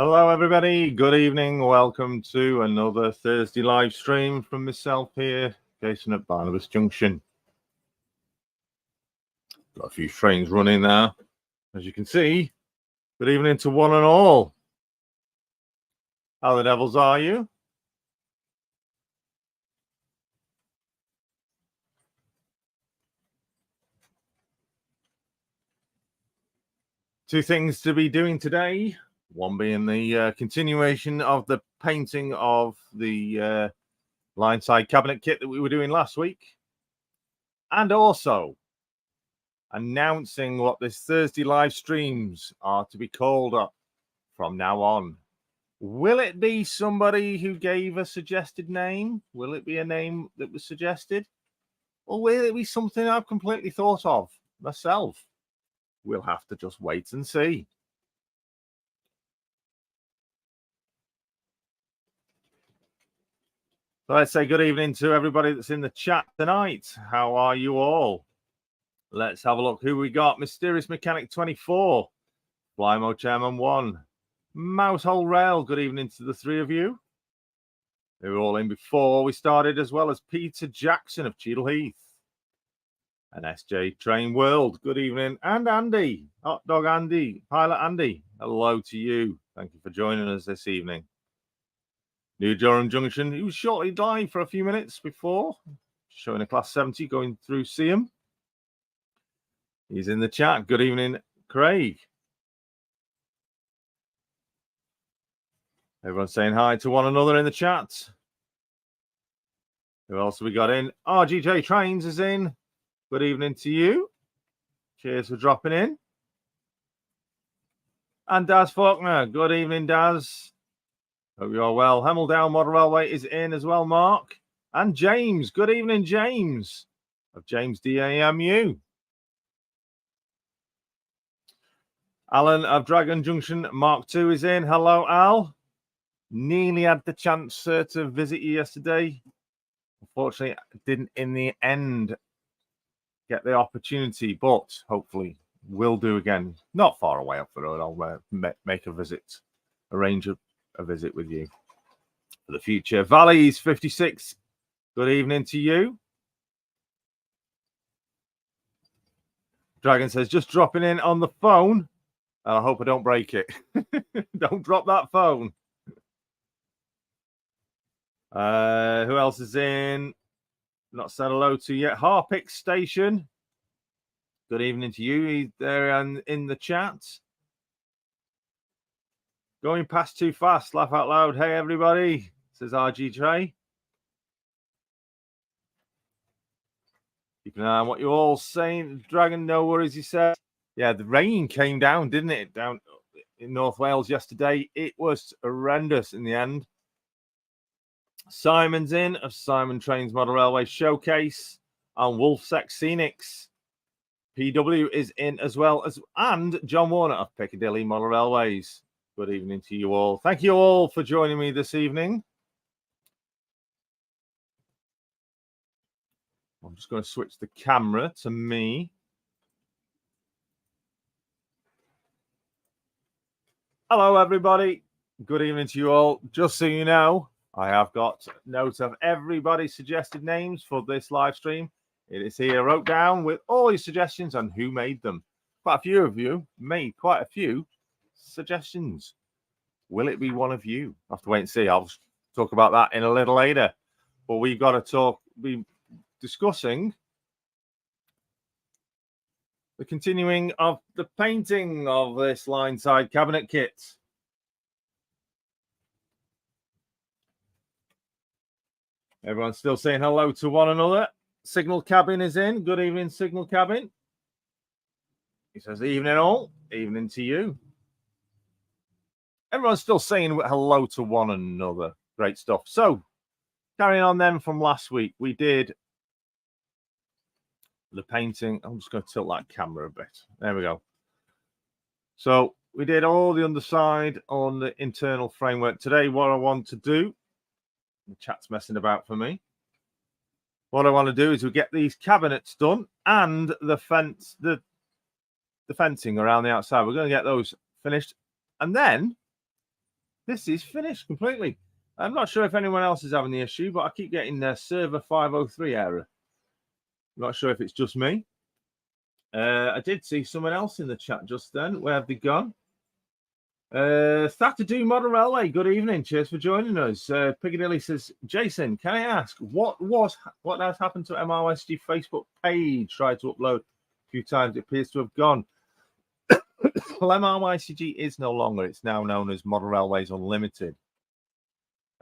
Hello, everybody. Good evening. Welcome to another Thursday live stream from myself here, Jason at Barnabas Junction. Got a few trains running there, as you can see. Good evening to one and all. How the devils are you? Two things to be doing today. One being the continuation of the painting of the line side cabinet kit that we were doing last week. And also announcing what this Thursday live streams are to be called up from now on. Will it be somebody who gave a suggested name? Will it be a name that was suggested? Or will it be something I've completely thought of myself? We'll have to just wait and see. So let's say good evening to everybody that's in the chat tonight. How are you all? Let's have a look who we got. Mysterious Mechanic 24, Flymo Chairman 1, Mousehole Rail. Good evening to the three of you. They were all in before we started, as well as Peter Jackson of Cheadle Heath and SJ Train World. Good evening. And Andy, Hot Dog Andy, Pilot Andy. Hello to you. Thank you for joining us this evening. New Durham Junction, he was shortly live for a few minutes before, showing a Class 70 going through Seaham. He's in the chat. Good evening, Craig. Everyone's saying hi to one another in the chat. Who else have we got in? RGJ Trains is in. Good evening to you. Cheers for dropping in. And Daz Faulkner. Good evening, Daz. Hope you're well. Hemel Down Model Railway is in as well, Mark. And James. Good evening, James. Of James DAMU. Alan of Dragon Junction Mark II is in. Hello, Al. Nearly had the chance to visit you yesterday. Unfortunately, I didn't in the end get the opportunity, but hopefully will do again. Not far away up the road. I'll make a visit, arrange a visit with you for the future. Valleys 56. Good evening to you. Dragon says, just dropping in on the phone. And I hope I don't break it. Don't drop that phone. Who else is in? Not said hello to yet. Harpic Station. Good evening to you. He's there and in the chat. Going past too fast. Laugh out loud. Hey, everybody, says RG Trey. Keep an eye on what you're all saying. Dragon, no worries, he said. Yeah, the rain came down, didn't it? Down in North Wales yesterday. It was horrendous in the end. Simon's in of Simon Trains Model Railway Showcase. And Wolfsec Scenics. PW is in as well. And John Warner of Piccadilly Model Railways. Good evening to you all. Thank you all for joining me this evening. I'm just going to switch the camera to me. Hello, everybody. Good evening to you all. Just so you know, I have got notes of everybody's suggested names for this live stream. It is here, wrote down with all your suggestions and who made them. Quite a few of you made quite a few suggestions. Will it be one of you? I'll have to wait and see. I'll talk about that in a little later. But we've got to be discussing the continuing of the painting of this line side cabinet kit. Everyone's still saying hello to one another. Signal Cabin is in. Good evening, Signal Cabin. He says, evening all. Evening to you. Everyone's still saying hello to one another. Great stuff. So, carrying on then from last week, we did the painting. I'm just going to tilt that camera a bit. There we go. So, we did all the underside on the internal framework. Today, what I want to do, the chat's messing about for me. What I want to do is we get these cabinets done and the fence, the fencing around the outside. We're going to get those finished. And then this is finished completely. I'm not sure if anyone else is having the issue, but I keep getting the server 503 error. I'm not sure if it's just me. I did see someone else in the chat just then. Where have they gone? Saturday Model Railway, good evening. Cheers for joining us. Piccadilly says, Jason, can I ask what has happened to MRSG Facebook page? Tried to upload a few times. It appears to have gone. Well, MRYCG is no longer. It's now known as Model Railways Unlimited.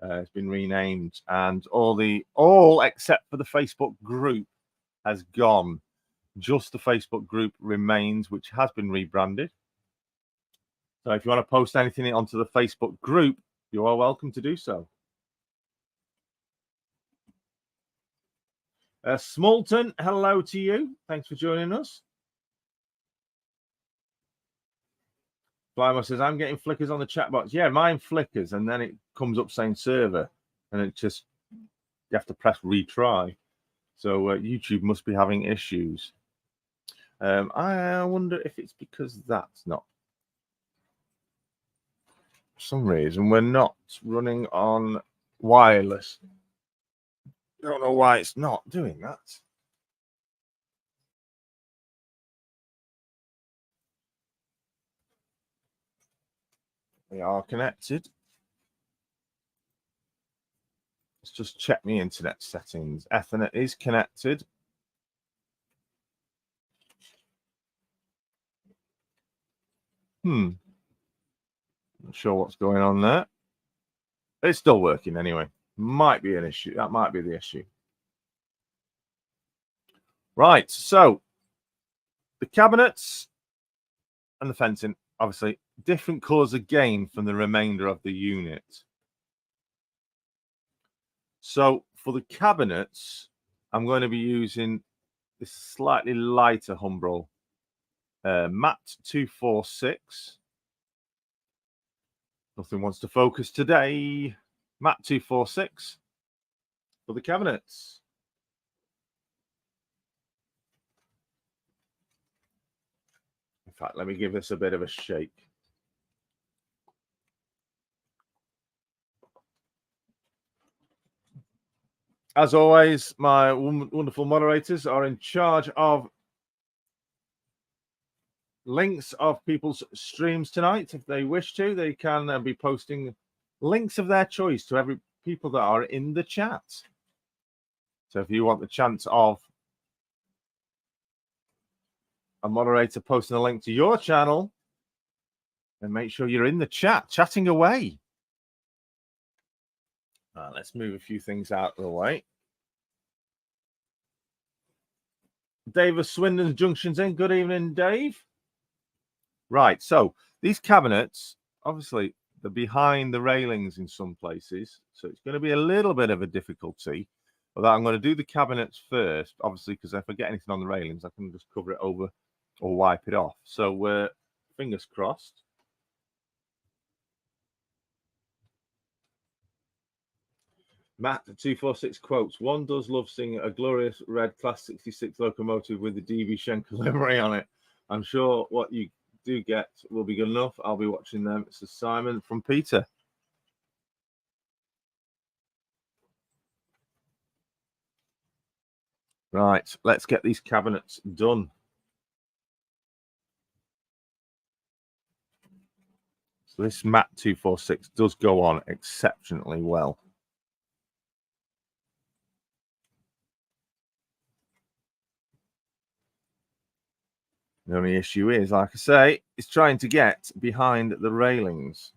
It's been renamed, and all except for the Facebook group has gone. Just the Facebook group remains, which has been rebranded. So if you want to post anything onto the Facebook group, you are welcome to do so. Smolton, hello to you. Thanks for joining us. Flymo says, I'm getting flickers on the chat box. Yeah, mine flickers, and then it comes up saying server, and it just, you have to press retry. So YouTube must be having issues. I wonder if it's because that's not. For some reason, we're not running on wireless. Don't know why it's not doing that. We are connected. Let's just check my internet settings. Ethernet is connected. Not sure what's going on there. It's still working anyway. Might be an issue. That might be the issue. Right, so the cabinets and the fencing, obviously, different colours again from the remainder of the unit. So for the cabinets, I'm going to be using this slightly lighter Humbrol, matte 246. Nothing wants to focus today. Matte 246 for the cabinets. In fact, let me give this a bit of a shake. As always, my wonderful moderators are in charge of links of people's streams tonight. If they wish to, they can be posting links of their choice to every people that are in the chat. So if you want the chance of a moderator posting a link to your channel, then make sure you're in the chat, chatting away. Let's move a few things out of the way. Dave of Swindon's Junction's in. Good evening, Dave. Right, so these cabinets, obviously, they're behind the railings in some places, so it's going to be a little bit of a difficulty. Although I'm going to do the cabinets first, obviously, because if I get anything on the railings, I can just cover it over or wipe it off. So fingers crossed. Matt 246 quotes, one does love seeing a glorious red Class 66 locomotive with the DB Schenker livery on it. I'm sure what you do get will be good enough. I'll be watching them. It's a Simon from Peter. Right, let's get these cabinets done. So this Matt 246 does go on exceptionally well. The only issue is, like I say, is trying to get behind the railings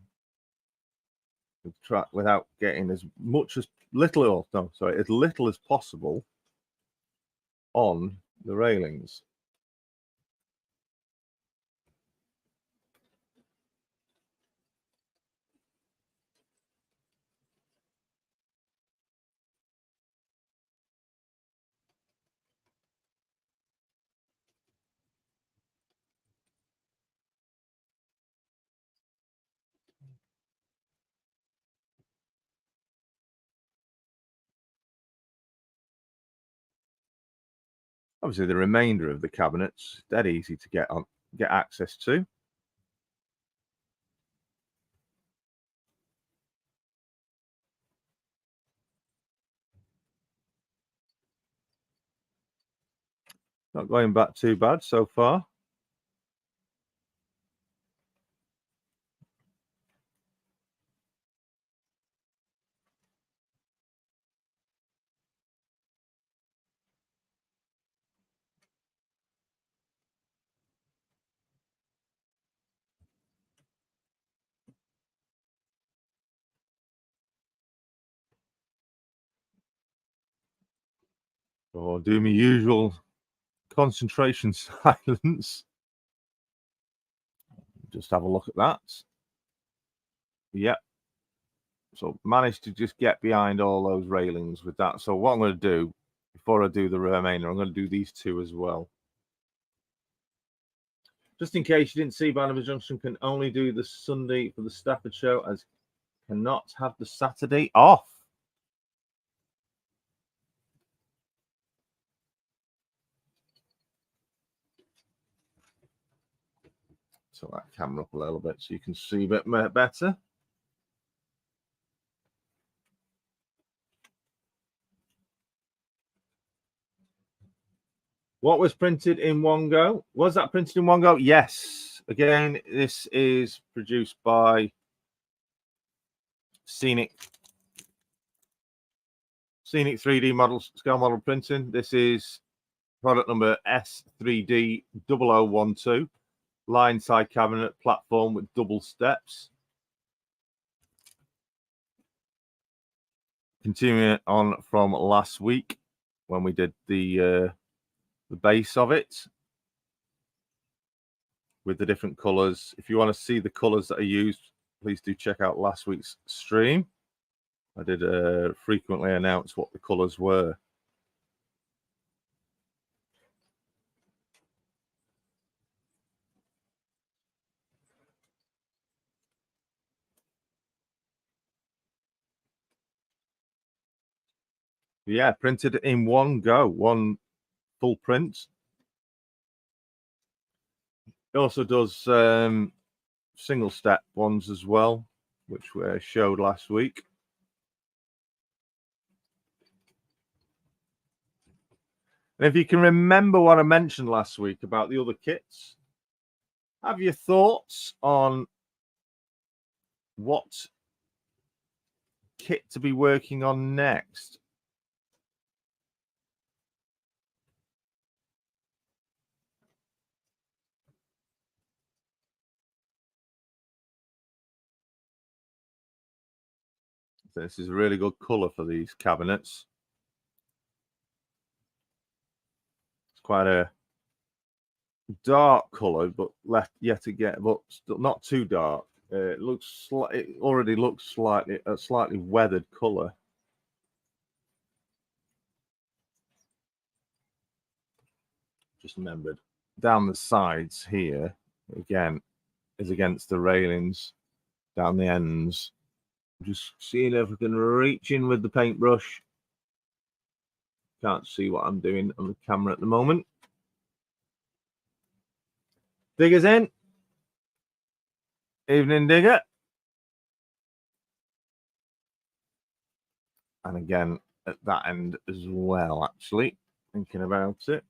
without getting as little as possible on the railings. Obviously, the remainder of the cabinets, dead easy to get access to. Not going back too bad so far. Or do my usual concentration silence. Just have a look at that. Yep. So managed to just get behind all those railings with that. So what I'm going to do, before I do the remainder, I'm going to do these two as well. Just in case you didn't see, Barnabas Junction can only do the Sunday for the Stafford show, as cannot have the Saturday off. Tilt that camera up a little bit so you can see a bit better. What was printed in one go? Was that printed in one go? Yes. Again, this is produced by Scenic 3D model scale model printing. This is product number S3D0012, line side cabinet platform with double steps. Continuing on from last week when we did the base of it with the different colors. If you want to see the colors that are used, please do check out last week's stream. I did frequently announce what the colors were. Yeah, printed in one go, one full print. It also does single step ones as well, which we showed last week. And if you can remember what I mentioned last week about the other kits, have your thoughts on what kit to be working on next? This is a really good color for these cabinets. It's quite a dark color, but left yet again, but still not too dark. It looks it already looks slightly weathered color. Just remembered down the sides here again is against the railings, down the ends. Just seeing if I can reach in with the paintbrush. Can't see what I'm doing on the camera at the moment. Digger's in. Evening, Digger. And again at that end as well, actually, thinking about it.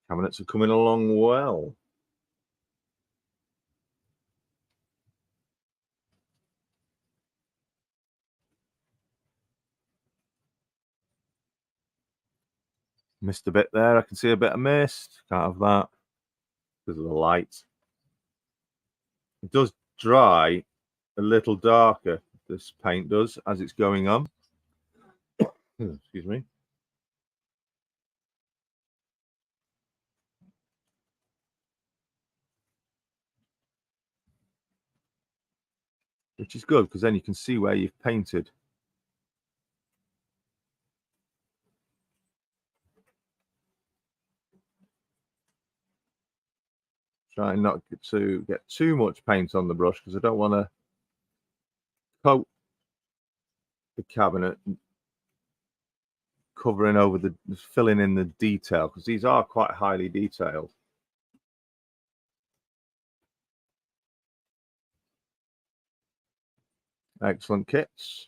Cabinets are coming along well. Missed a bit there. I can see a bit of mist. Can't have that because of the light. It does dry a little darker, this paint does, as it's going on. Excuse me. Which is good because then you can see where you've painted. Try not to get too much paint on the brush because I don't want to coat the cabinet, covering over the filling in the detail, because these are quite highly detailed. Excellent kits.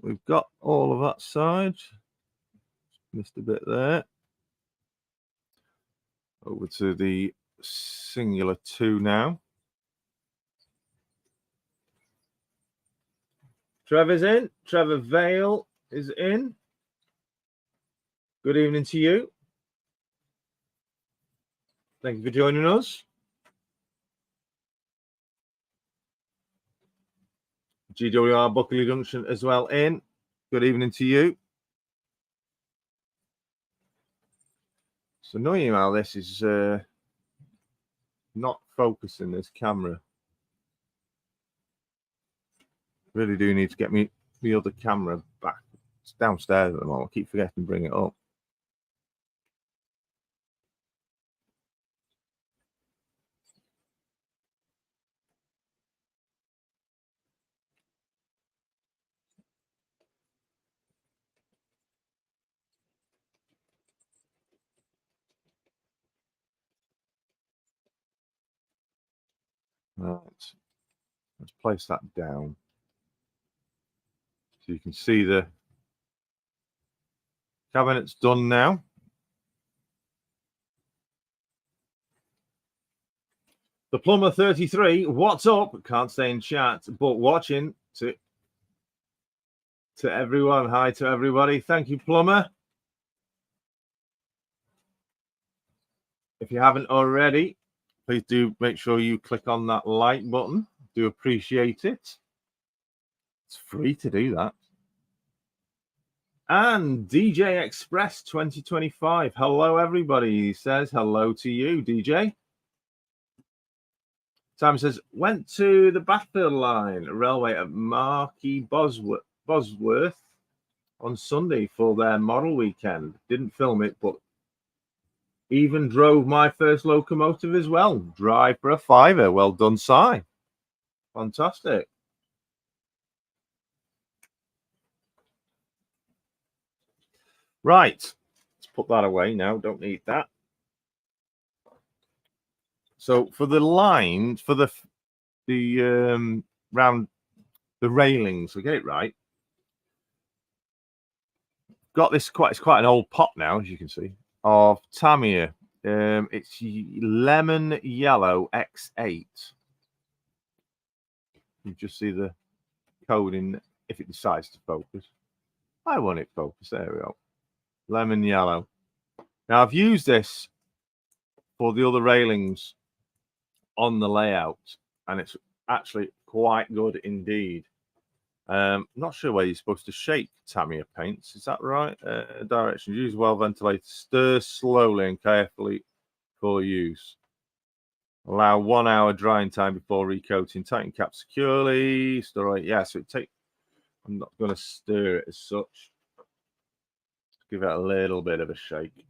We've got all of that side. Missed a bit there. Over to the singular 2 now. Trevor's in. Trevor Vale is in. Good evening to you. Thank you for joining us. GWR Buckley Junction as well in. Good evening to you. It's annoying how this is not focusing this camera. Really do need to get me the other camera back. It's downstairs at the moment. I keep forgetting to bring it up. Right. Let's place that down. So you can see the cabinet's done now. The Plumber 33, what's up? Can't stay in chat, but watching to everyone. Hi to everybody. Thank you, Plumber. If you haven't already, please do make sure you click on that like button. Do appreciate it. It's free to do that. And DJ Express 2025. Hello, everybody. He says hello to you, DJ. Sam says, went to the Bathfield Line Railway at Marquis Bosworth on Sunday for their model weekend. Didn't film it, but even drove my first locomotive as well. Drive for a £5. Well done, Si. Fantastic. Right. Let's put that away now. Don't need that. So for the line, for the round the railings, we get it right. Got this it's quite an old pot now, as you can see, of Tamiya. It's lemon yellow X8. You just see the coding if it decides to focus. I want it focused. There we go. Lemon yellow. Now I've used this for the other railings on the layout, and it's actually quite good indeed. Not sure where you're supposed to shake Tamiya paints. Is that right? Directions: use well ventilated, stir slowly and carefully for use. Allow 1 hour drying time before recoating. Tighten cap securely. Stir it. Yeah, so it take. I'm not going to stir it as such. Give it a little bit of a shake.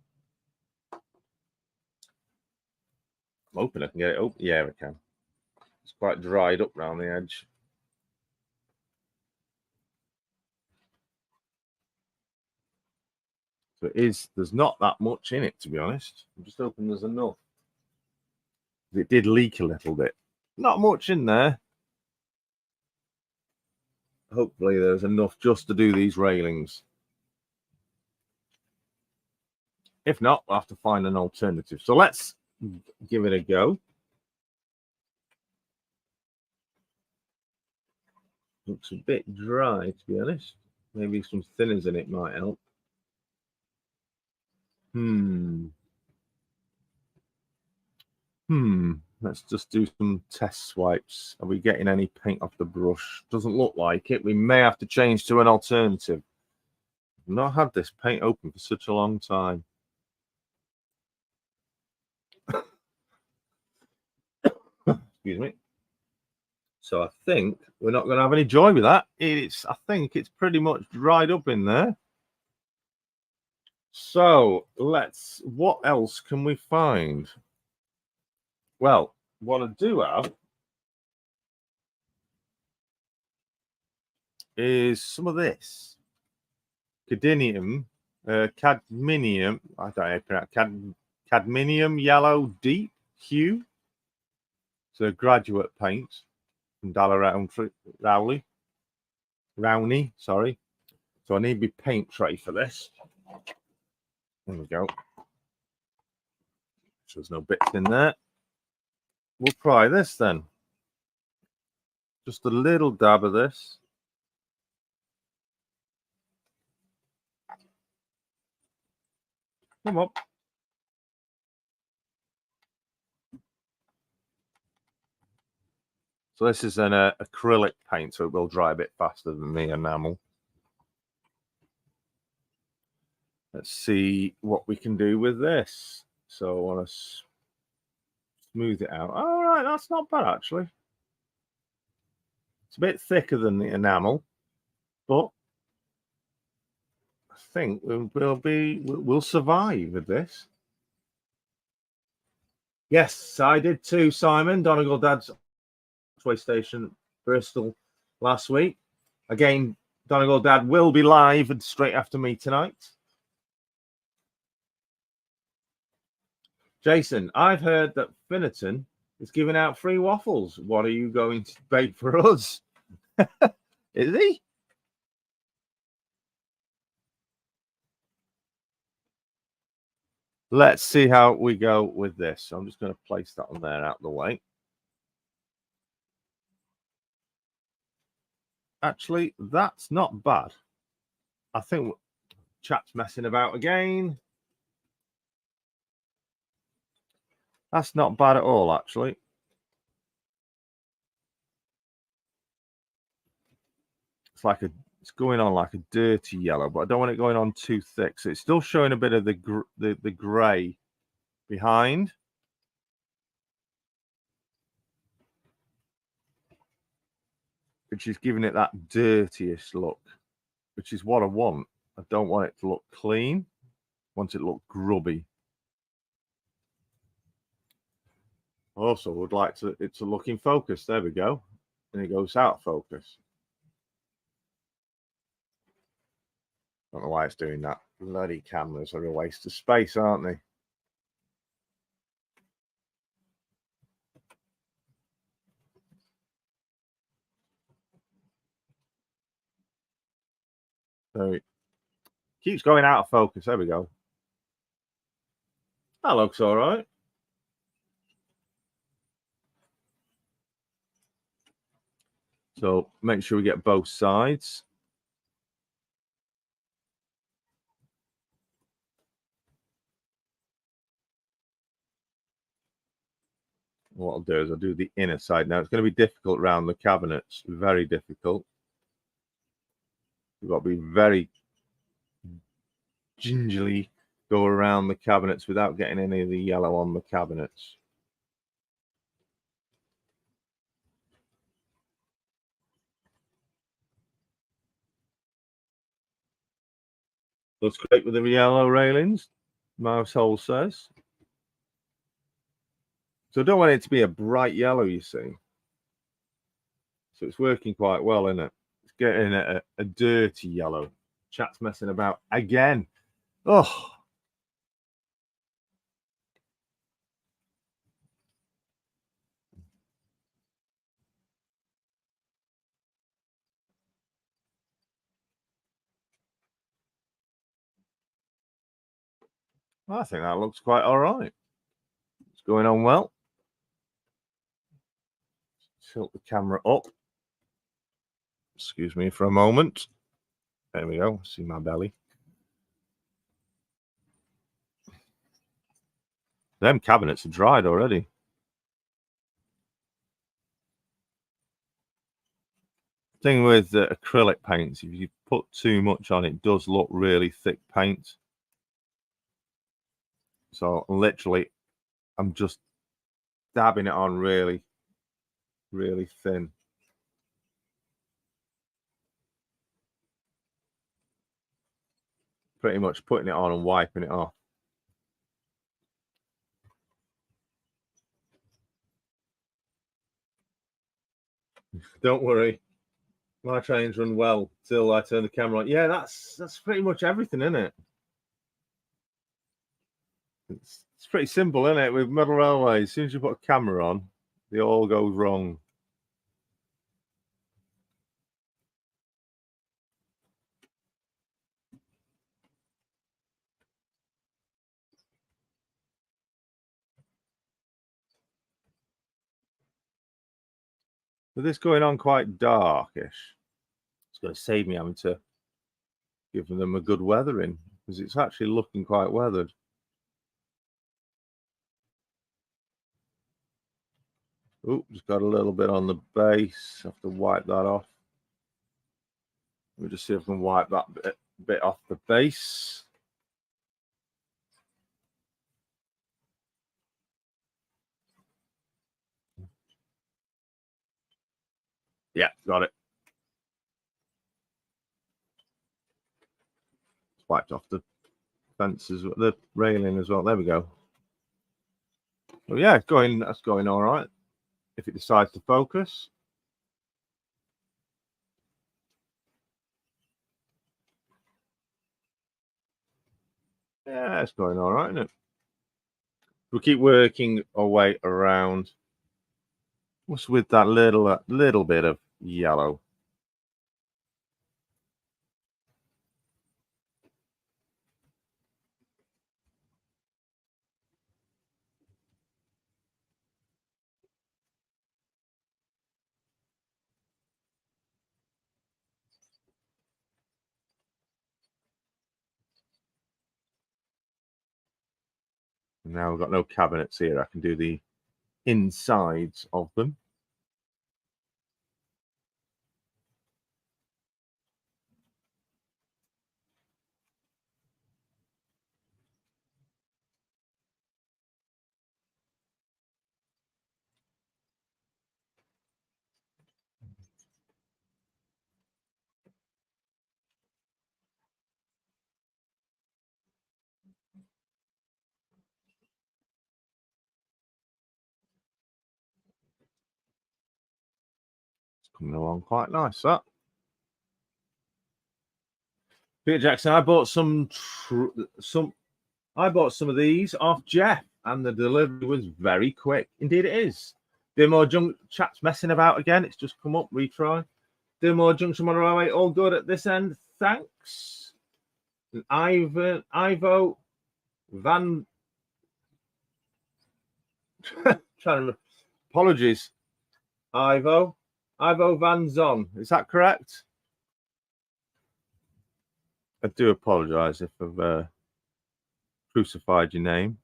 I'm hoping I can get it open. Yeah, I can. It's quite dried up around the edge. So it is. There's not that much in it, to be honest. I'm just hoping there's enough. It did leak a little bit. Not much in there. Hopefully there's enough just to do these railings. If not, we'll have to find an alternative. So let's give it a go. Looks a bit dry, to be honest. Maybe some thinners in it might help. Let's just do some test swipes. Are we getting any paint off the brush? Doesn't look like it. We may have to change to an alternative. I've not had this paint open for such a long time. Excuse me. So I think we're not going to have any joy with that. I think it's pretty much dried up in there. So what else can we find? Well, what I do have is some of this cadmium, cadmium. I don't know how to pronounce cadmium yellow deep hue. So graduate paint from Rowney, sorry. So I need my paint tray for this. There we go. So there's no bits in there. We'll try this then. Just a little dab of this. Come on. So this is an acrylic paint, so it will dry a bit faster than the enamel. Let's see what we can do with this. So I want to smooth it out. All right, that's not bad actually. It's a bit thicker than the enamel, but I think we'll survive with this. Yes, I did too, Simon. Donegal Dad's Way Station, Bristol, last week. Again, Donegal Dad will be live and straight after me tonight. Jason, I've heard that Finnerton is giving out free waffles. What are you going to bake for us? Is he? Let's see how we go with this. So I'm just going to place that on there out of the way. Actually, that's not bad. I think chat's messing about again. That's not bad at all, actually. It's going on like a dirty yellow, but I don't want it going on too thick. So it's still showing a bit of the grey behind. Which is giving it that dirtiest look, which is what I want. I don't want it to look clean. I want it to look grubby. Also, would like it to look in focus. There we go. And it goes out of focus. Don't know why it's doing that. Bloody cameras are a waste of space, aren't they? So it keeps going out of focus. There we go. That looks all right. So make sure we get both sides. What I'll do is I'll do the inner side. Now, it's going to be difficult around the cabinets. Very difficult. You've got to be very gingerly go around the cabinets without getting any of the yellow on the cabinets. Looks great with the yellow railings, Mousehole says. So I don't want it to be a bright yellow, you see. So it's working quite well, isn't it? It's getting a dirty yellow. Chat's messing about again. Oh. I think that looks quite all right. It's going on well. Tilt the camera up. Excuse me for a moment. There we go. See my belly. Them cabinets are dried already. Thing with acrylic paints, if you put too much on, it does look really thick paint. So literally, I'm just dabbing it on really, really thin. Pretty much putting it on and wiping it off. Don't worry. My trains run well till I turn the camera on. Yeah, that's pretty much everything, isn't it? It's pretty simple, isn't it? With model railways, as soon as you put a camera on, they all goes wrong. With this going on quite darkish, it's going to save me having to give them a good weathering because it's actually looking quite weathered. Oh, just got a little bit on the base. Have to wipe that off. Let me just see if I can wipe that bit off the base. Yeah, got it. Wiped off the fences, the railing as well. There we go. Oh yeah, that's going all right. If it decides to focus. Yeah, it's going all right, isn't it? We'll keep working our way around. What's with that little bit of yellow? Now we've got no cabinets here. I can do the insides of them. It's coming along quite nice, that. Peter Jackson, I bought some of these off Jeff, and the delivery was very quick. Indeed, it is. Dimore chat's messing about again. It's just come up. Retry. Dimore Junction Model Railway, all good at this end. Thanks. Ivo Van. Apologies. Ivo Van Zon. Is that correct? I do apologise if I've crucified your name.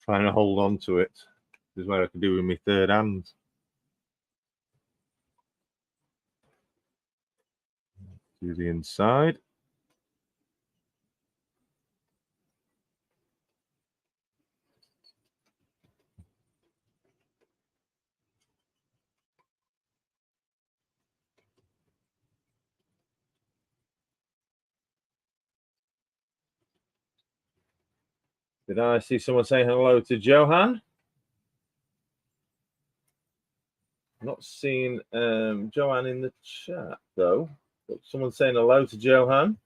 Trying to hold on to it. This is what I can do with my third hand. Do the inside. Did I see someone saying hello to Johan? Not seen Johan in the chat though. But someone saying hello to Johan.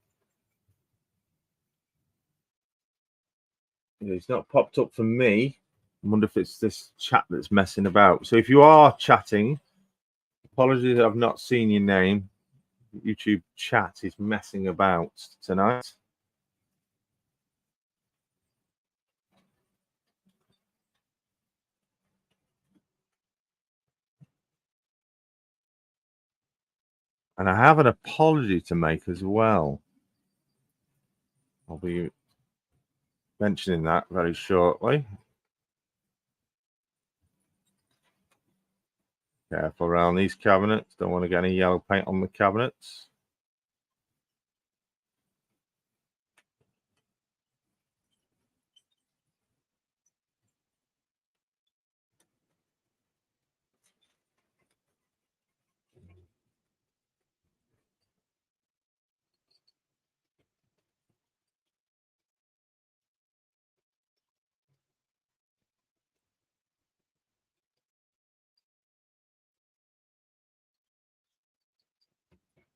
He's not popped up for me. I wonder if it's this chat that's messing about. So if you are chatting, apologies, I've not seen your name. YouTube chat is messing about tonight. And I have an apology to make as well. mentioning that very shortly. Careful around these cabinets. Don't want to get any yellow paint on the cabinets.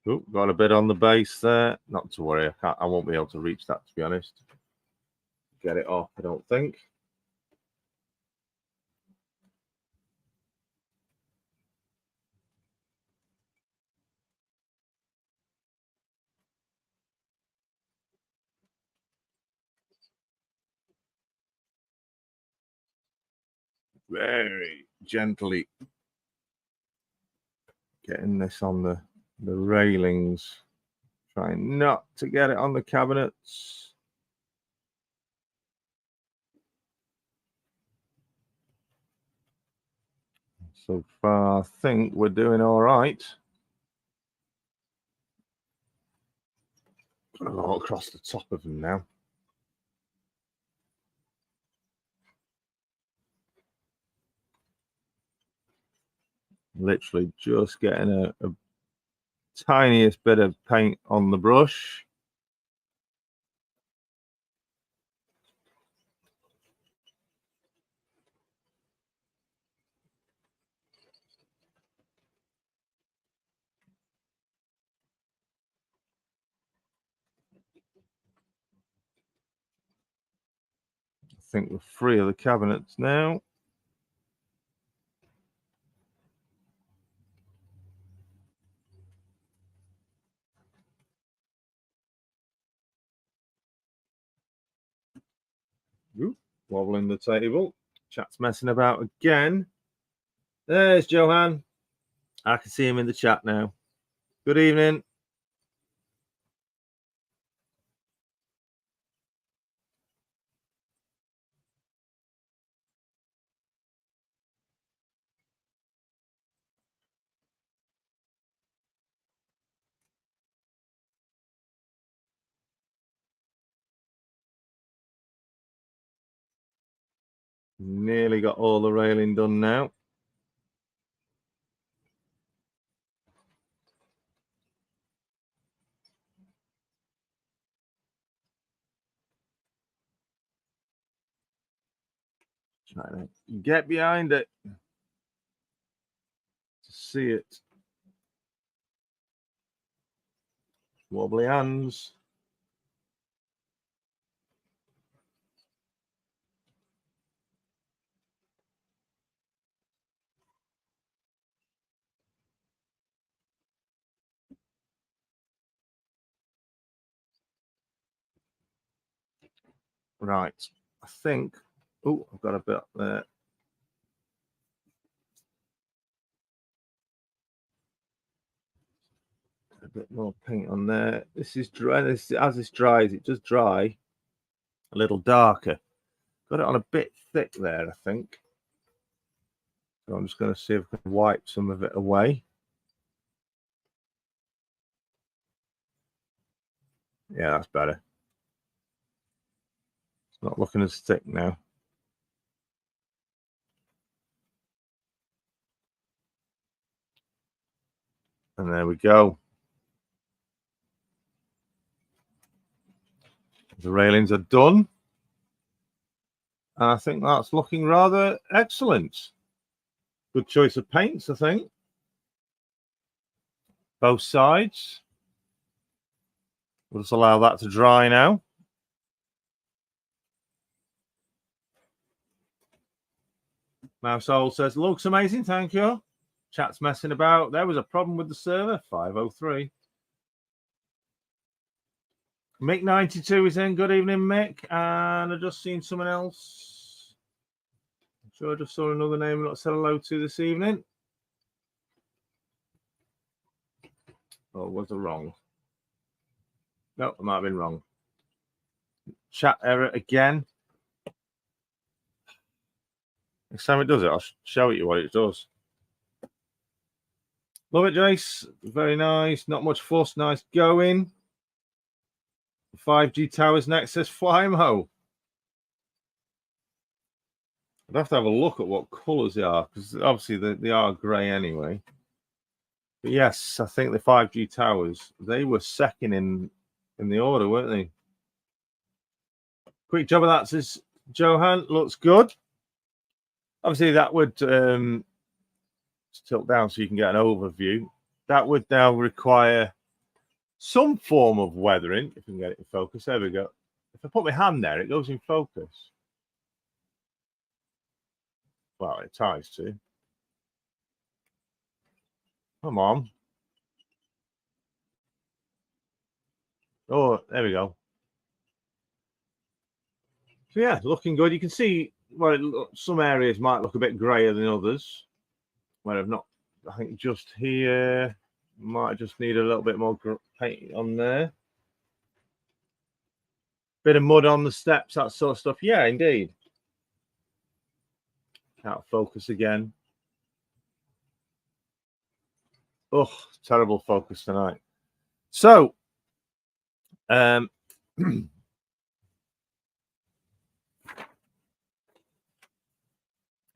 Oh, got a bit on the base there. Not to worry, I won't be able to reach that, to be honest. Get it off, I don't think. Very gently getting this on the railings. Trying not to get it on the cabinets. So far, I think we're doing all right. All across the top of them now. Literally just getting a tiniest bit of paint on the brush. I think we're free of the cabinets now. Ooh, wobbling the table. Chat's messing about again. There's Johan. I can see him in the chat now. Good evening. Nearly got all the railing done now. Trying to get behind it to see it. Wobbly hands. Right, I think. Oh, I've got a bit up there. A bit more paint on there. This is dry. As this dries, it does dry a little darker. Got it on a bit thick there, I think. So I'm just going to see if I can wipe some of it away. Yeah, that's better. It's not looking as thick now. And there we go. The railings are done. And I think that's looking rather excellent. Good choice of paints, I think. Both sides. We'll just allow that to dry now. Mouseowl says, looks amazing, thank you. Chat's messing about. There was a problem with the server, 503. Mick92 is in. Good evening, Mick. And I've just seen someone else. I'm sure I just saw another name not said hello to this evening. Or was it wrong? No, I might have been wrong. Chat error again. Next time it does it, I'll show you what it does. Love it, Jace. Very nice. Not much fuss. Nice going. 5G towers next, says Flymo. I'd have to have a look at what colours they are, because obviously they are grey anyway. But yes, I think the 5G towers, they were second in the order, weren't they? Quick job of that, says Johan. Looks good. Obviously, that would tilt down so you can get an overview. That would now require some form of weathering, if we can get it in focus. There we go. If I put my hand there, it goes in focus. Well, it ties to. Come on. Oh, there we go. So yeah, looking good. You can see some areas might look a bit grayer than others. Where I've not, I think just here might just need a little bit more paint on there. Bit of mud on the steps, that sort of stuff. Yeah, indeed. Can't focus again. Oh, terrible focus tonight. So, let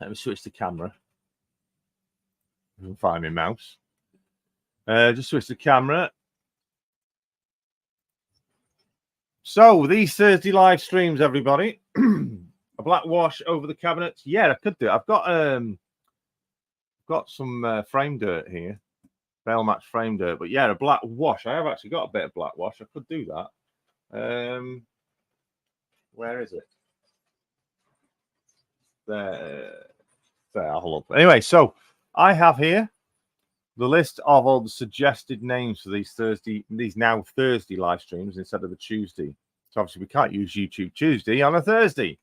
me switch the camera. I can find my mouse. Just switch the camera. So, these Thursday live streams, everybody. A black wash over the cabinets. Yeah, I could do it. I've got some frame dirt here. Bale match frame dirt. But yeah, a black wash. I have actually got a bit of black wash. I could do that. Where is it? There. I'll hold up. Anyway, so I have here the list of all the suggested names for these now Thursday live streams instead of the Tuesday. So obviously we can't use YouTube Tuesday on a Thursday.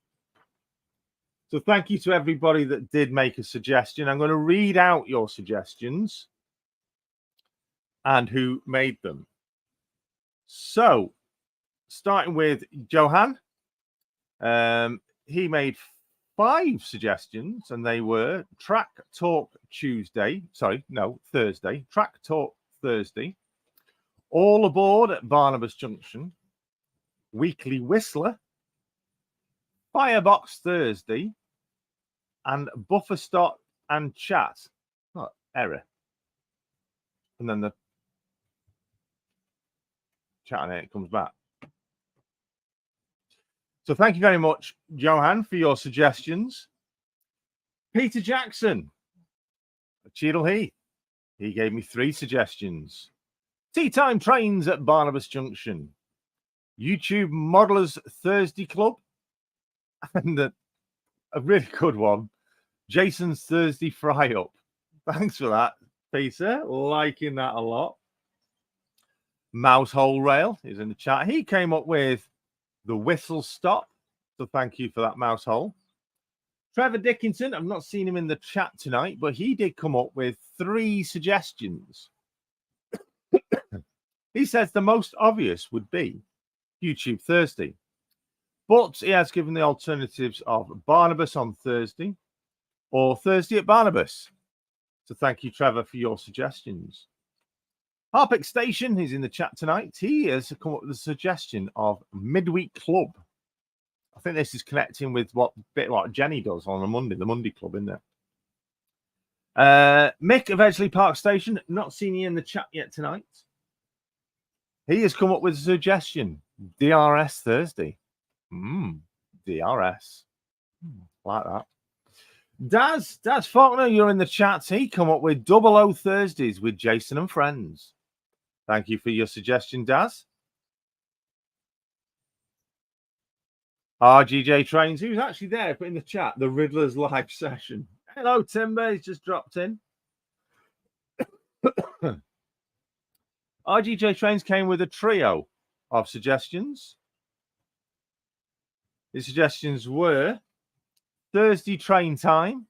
So thank you to everybody that did make a suggestion. I'm going to read out your suggestions and who made them. So starting with Johan, he made 5 suggestions, and they were Track Talk Thursday, Track Talk Thursday, All Aboard at Barnabas Junction, Weekly Whistler, Firebox Thursday, and Buffer Stop and Chat. Oh, error. And then the chat and it comes back. So thank you very much, Johan, for your suggestions. Peter Jackson, Cheadle Heath, he gave me 3 suggestions. Tea Time Trains at Barnabas Junction, YouTube Modelers Thursday Club, and a really good one, Jason's Thursday Fry Up. Thanks for that, Peter. Liking that a lot. Mousehole Rail is in the chat. He came up with the Whistle Stop. So thank you for that, Mousehole. Trevor Dickinson, I've not seen him in the chat tonight, but he did come up with 3 suggestions. He says the most obvious would be YouTube Thursday, but he has given the alternatives of Barnabas on Thursday or Thursday at Barnabas. So thank you, Trevor, for your suggestions. Harpic Station is in the chat tonight. He has come up with a suggestion of Midweek Club. I think this is connecting with what bit like Jenny does on a Monday, the Monday Club, isn't it? Mick of Edgeley Park Station, not seen you in the chat yet tonight. He has come up with a suggestion, DRS Thursday. DRS. Like that. Daz Faulkner, you're in the chat. He come up with 00 Thursdays with Jason and friends. Thank you for your suggestion, Daz. RGJ Trains, who's actually there, put in the chat, the Riddler's live session. Hello, Timber, he's just dropped in. RGJ Trains came with a trio of suggestions. His suggestions were Thursday Train Time,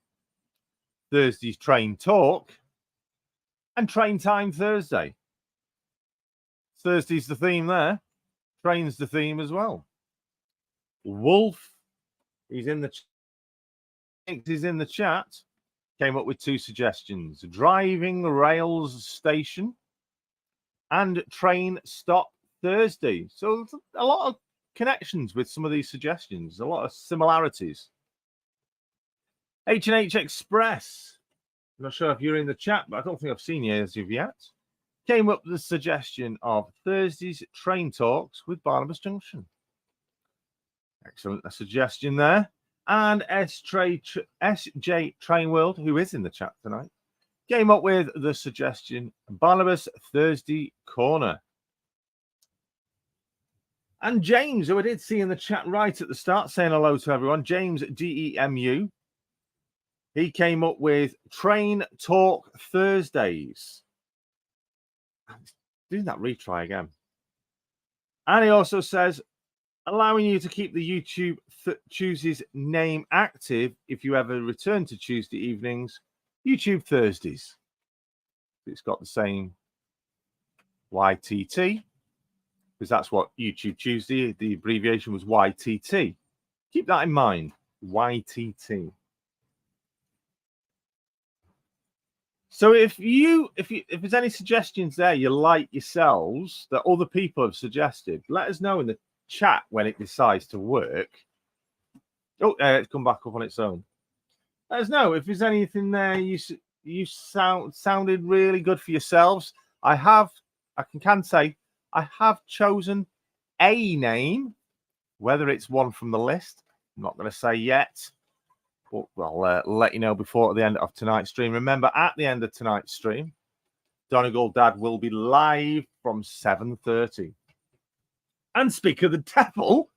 Thursday's Train Talk, and Train Time Thursday. Thursday's the theme there. Train's the theme as well. Wolf, he's in the is in the chat. Came up with 2 suggestions: driving rails station and train stop Thursday. So a lot of connections with some of these suggestions, a lot of similarities. H&H Express. I'm not sure if you're in the chat, but I don't think I've seen you as of yet. Came up with the suggestion of Thursday's train talks with Barnabas Junction. Excellent a suggestion there. And SJ Train World, who is in the chat tonight, came up with the suggestion Barnabas Thursday Corner. And James, who I did see in the chat right at the start, saying hello to everyone, James DEMU, he came up with Train Talk Thursdays. Doing that retry again. And he also says, allowing you to keep the YouTube Tuesdays name active if you ever return to Tuesday evenings, YouTube Thursdays. It's got the same YTT, because that's what YouTube Tuesday, the abbreviation was YTT. Keep that in mind, YTT. So if there's any suggestions there you like yourselves that other people have suggested, let us know in the chat when it decides to work. Oh, it's come back up on its own. Let us know if there's anything there you sounded really good for yourselves. I can say I have chosen a name, whether it's one from the list. I'm not going to say yet. But I'll let you know before at the end of tonight's stream. Remember, at the end of tonight's stream, Donegal Dad will be live from 7:30. And speak of the devil,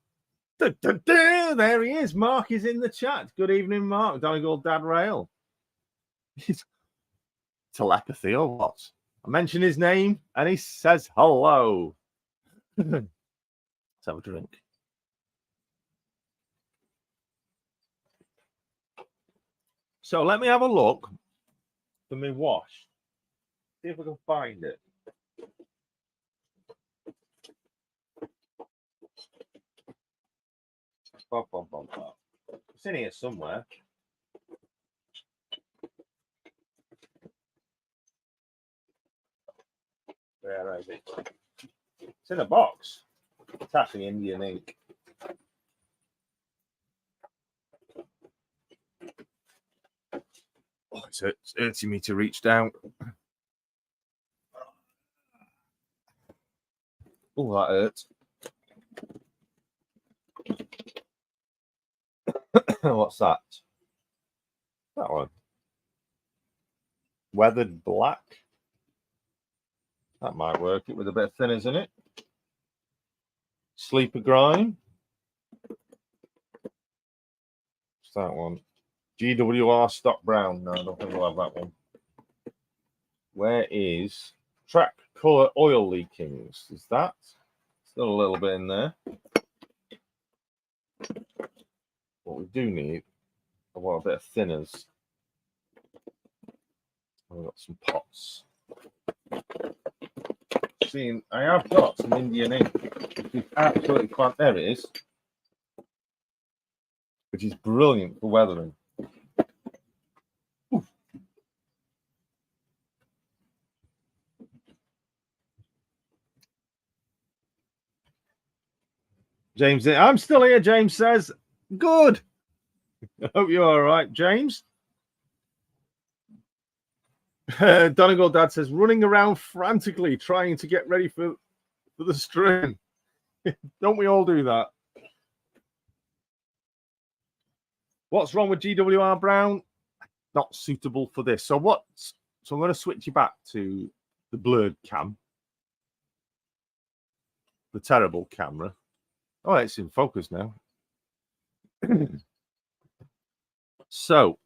there he is. Mark is in the chat. Good evening, Mark. Donegal Dad Rail. Telepathy or what? I mention his name and he says hello. Let's have a drink. So let me have a look for my wash. See if I can find it. It's in here somewhere. Where is it? It's in a box. It's actually Indian ink. Oh, it's hurting me to reach down. Oh, that hurts. What's that? That one. Weathered black. That might work. It with a bit of thinners in it. Sleeper grime. What's that one? GWR stock brown. No, I don't think we'll have that one. Where is track color oil leakings? Is that? Still a little bit in there. What we do need, I want a bit of thinners. I've got some pots. See, I have got some Indian ink. It's absolutely fun. There it is. Which is brilliant for weathering. Oof. James, I'm still here, James says. Good. I hope you're all right, James. Donegal Dad says, running around frantically trying to get ready for the stream. Don't we all do that? What's wrong with GWR Brown? Not suitable for this. So I'm going to switch you back to the blurred cam. The terrible camera. Oh, it's in focus now. So,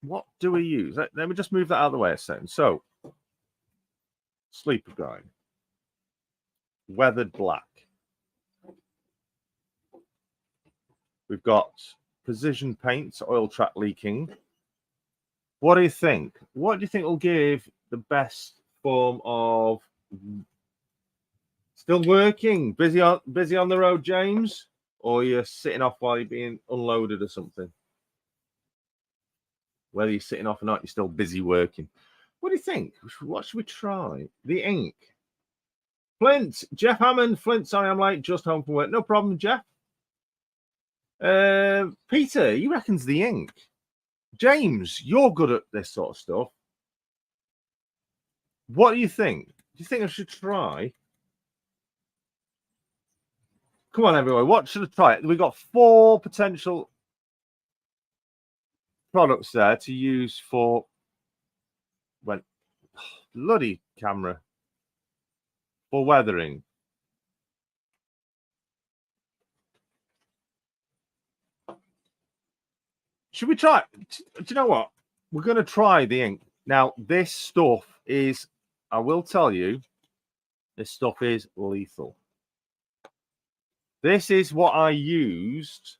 what do we use? Let me just move that out of the way a second. So, sleeper grime, weathered black. We've got precision paints, oil track leaking. What do you think? What do you think will give the best form of still working? Busy on the road, James? Or you're sitting off while you're being unloaded or something? Whether you're sitting off or not, you're still busy working. What do you think? What should we try? The ink. Flint, Jeff Hammond. Flint, sorry I'm late. Just home from work. No problem, Jeff. Peter, he reckons the ink. James, you're good at this sort of stuff. What do you think? Do you think I should try? Come on, everyone. What should I try? We've got 4 potential products there to use for bloody camera for weathering. Should we try? Do you know what? We're going to try the ink. Now, this stuff is, I will tell you, this stuff is lethal. This is what I used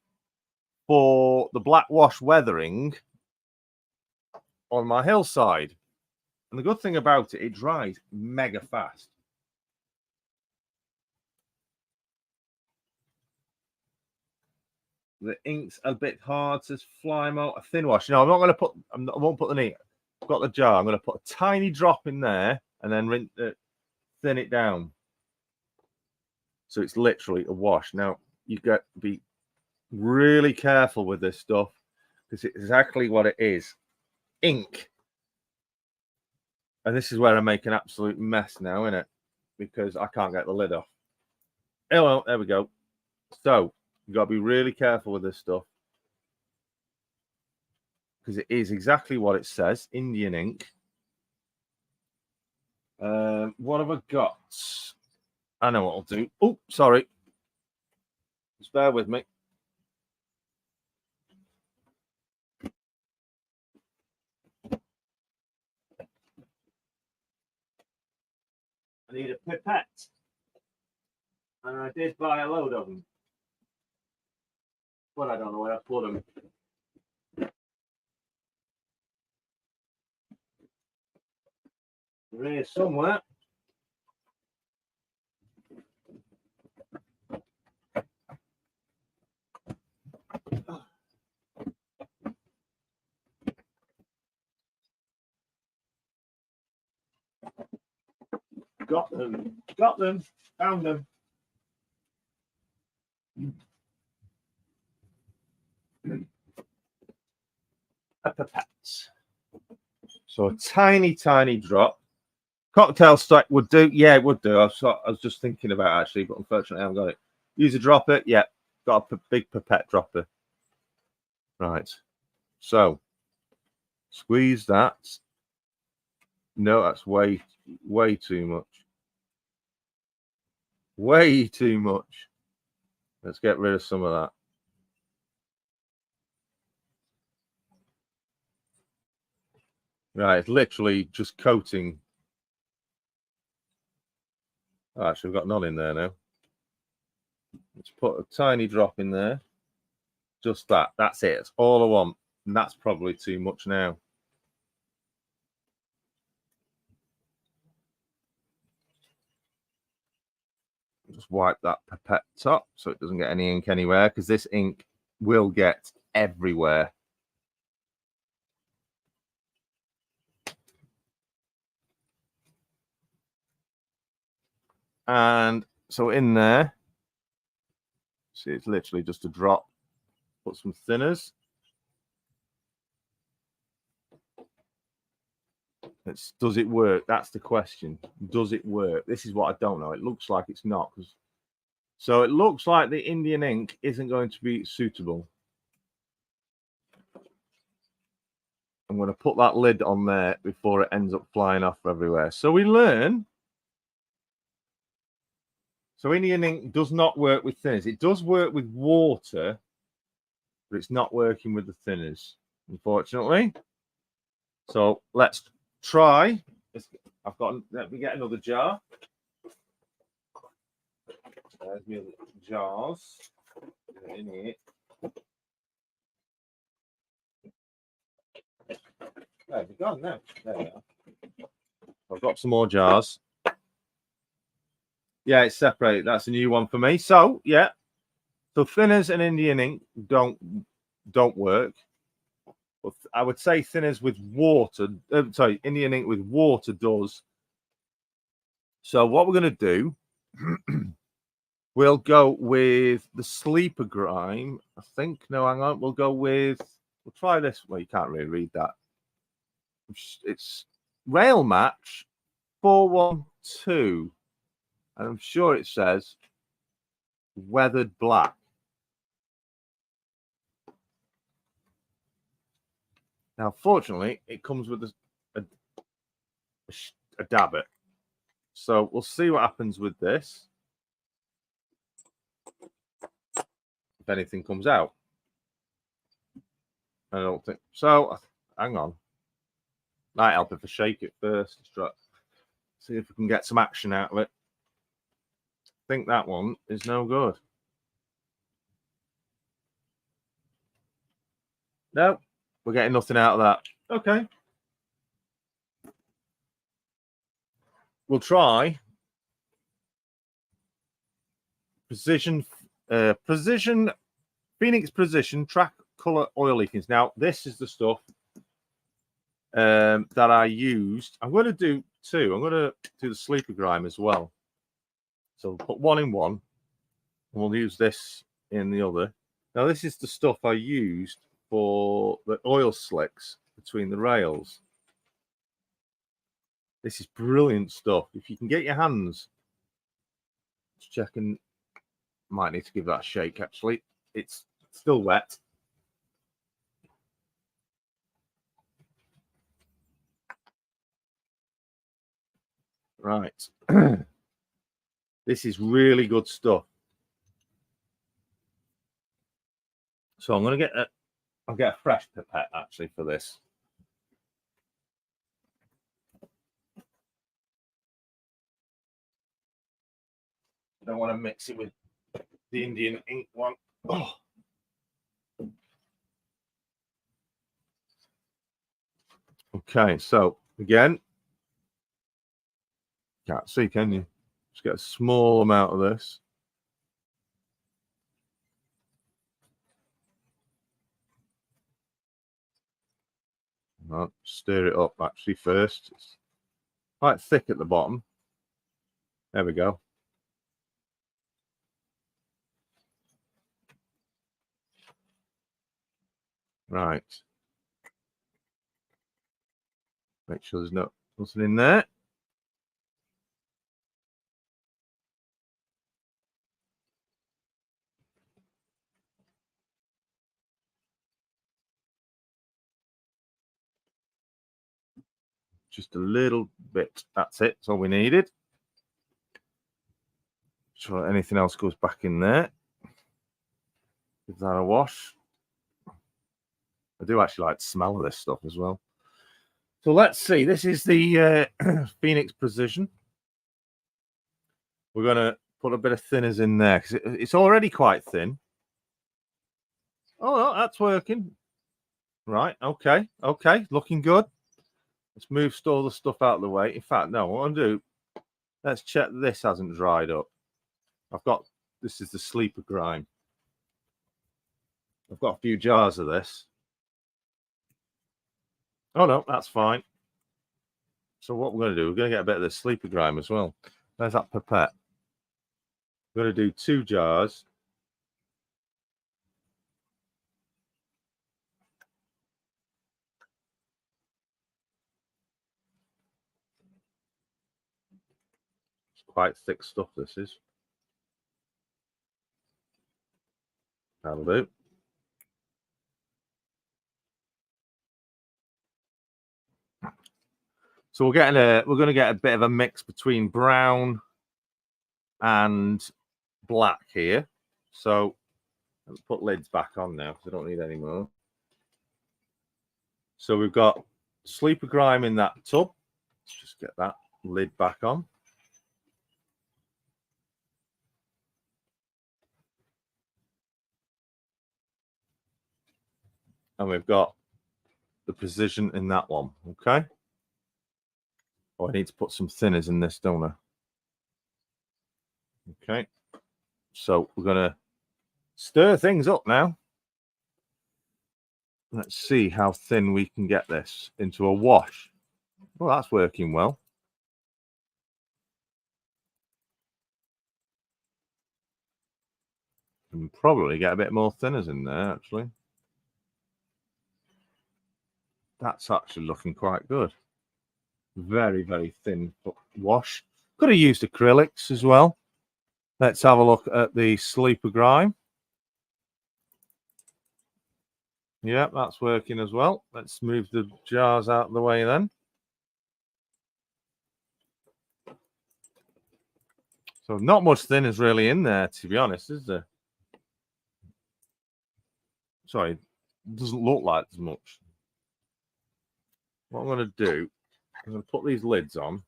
for the black wash weathering on my hillside. And the good thing about it, it dries mega fast. The ink's a bit hard, says Flymo. A thin wash. No, I'm not going to put, I won't put the ink. I've got the jar. I'm going to put a tiny drop in there and then thin it down. So it's literally a wash. Now, you got to be really careful with this stuff because it's exactly what it is. Ink. And this is where I make an absolute mess now, innit? Because I can't get the lid off. Oh, well, there we go. So, you've got to be really careful with this stuff. Because it is exactly what it says. Indian ink. What have I got? I know what I'll do. Oh, sorry. Just bear with me. I need a pipette. And I did buy a load of them. But I don't know where I put them. They're here somewhere. Got them. Got them. Found them. A pipette. So a tiny, tiny drop. Cocktail stack would do. Yeah, it would do. I was just thinking about it actually, but unfortunately I haven't got it. Use a dropper. Yeah, got a big pipette dropper. Right. So squeeze that. No, that's way too much. Way too much. Let's get rid of some of that. Right, it's literally just coating. Oh, actually, we've got none in there now. Let's put a tiny drop in there. Just that. That's it. That's all I want. And that's probably too much now. Just wipe that pipette top so it doesn't get any ink anywhere, because this ink will get everywhere. And so in there, see, it's literally just a drop. Put some thinners. Does it work? That's the question. Does it work? This is what I don't know. It looks like it's not. So it looks like the Indian ink isn't going to be suitable. I'm going to put that lid on there before it ends up flying off everywhere. So we learn. So Indian ink does not work with thinners. It does work with water, but it's not working with the thinners, unfortunately. So let's try. Let me get another jar. There's my jars in here. There we go. Now, there we are. I've got some more jars. Yeah, it's separated. That's a new one for me. So yeah, so thinners and Indian ink don't work. But I would say thinners with water, sorry, Indian ink with water does. So what we're going to do, we'll go with the sleeper grime. I think, no, hang on. We'll try this. Well, you can't really read that. It's Rail Match 412. And I'm sure it says weathered black. Now, fortunately, it comes with a dabbit. So we'll see what happens with this. If anything comes out. I don't think so. Hang on. Might help if I shake it first. See if we can get some action out of it. I think that one is no good. No, we're getting nothing out of that. Okay. We'll try Phoenix Precision Track Color Oil Leakings. Now, this is the stuff that I used. I'm going to do two. I'm going to do the sleeper grime as well. So we'll put one in one, and we'll use this in the other. Now, this is the stuff I used for the oil slicks between the rails. This is brilliant stuff. If you can get your hands, just checking, might need to give that a shake actually. It's still wet. Right. This is really good stuff. So I'm going to I'll get a fresh pipette actually for this. I don't want to mix it with the Indian ink one. Oh. Okay, so again, can't see, can you? Just get a small amount of this. I'll stir it up actually first. It's quite thick at the bottom. There we go. Right. Make sure there's nothing in there. Just a little bit. That's it. That's all we needed. Sure, anything else goes back in there. Give that a wash. I do actually like the smell of this stuff as well. So let's see. This is the Phoenix Precision. We're going to put a bit of thinners in there because it's already quite thin. Oh, no, that's working. Right. Okay. Okay. Looking good. Let's move all the stuff out of the way. In fact, no, what I'll do, let's check this hasn't dried up. This is the sleeper grime. I've got a few jars of this. Oh, no, that's fine. So what we're going to do, we're going to get a bit of the sleeper grime as well. There's that pipette. We're going to do 2 jars. It's quite thick stuff, this is. That'll do. So we're going to get a bit of a mix between brown and black here. So let's put lids back on now because I don't need any more. So we've got sleeper grime in that tub. Let's just get that lid back on. And we've got the Precision in that one. Okay. Oh, I need to put some thinners in this, don't I? Okay. So we're going to stir things up now. Let's see how thin we can get this into a wash. Well, that's working well. And probably get a bit more thinners in there, actually. That's actually looking quite good. Very, very thin wash. Could have used acrylics as well. Let's have a look at the sleeper grime. Yeah, that's working as well. Let's move the jars out of the way then. So not much thinners really in there, to be honest, is there? Sorry, it doesn't look like there's much. What I'm going to do, I'm going to put these lids on.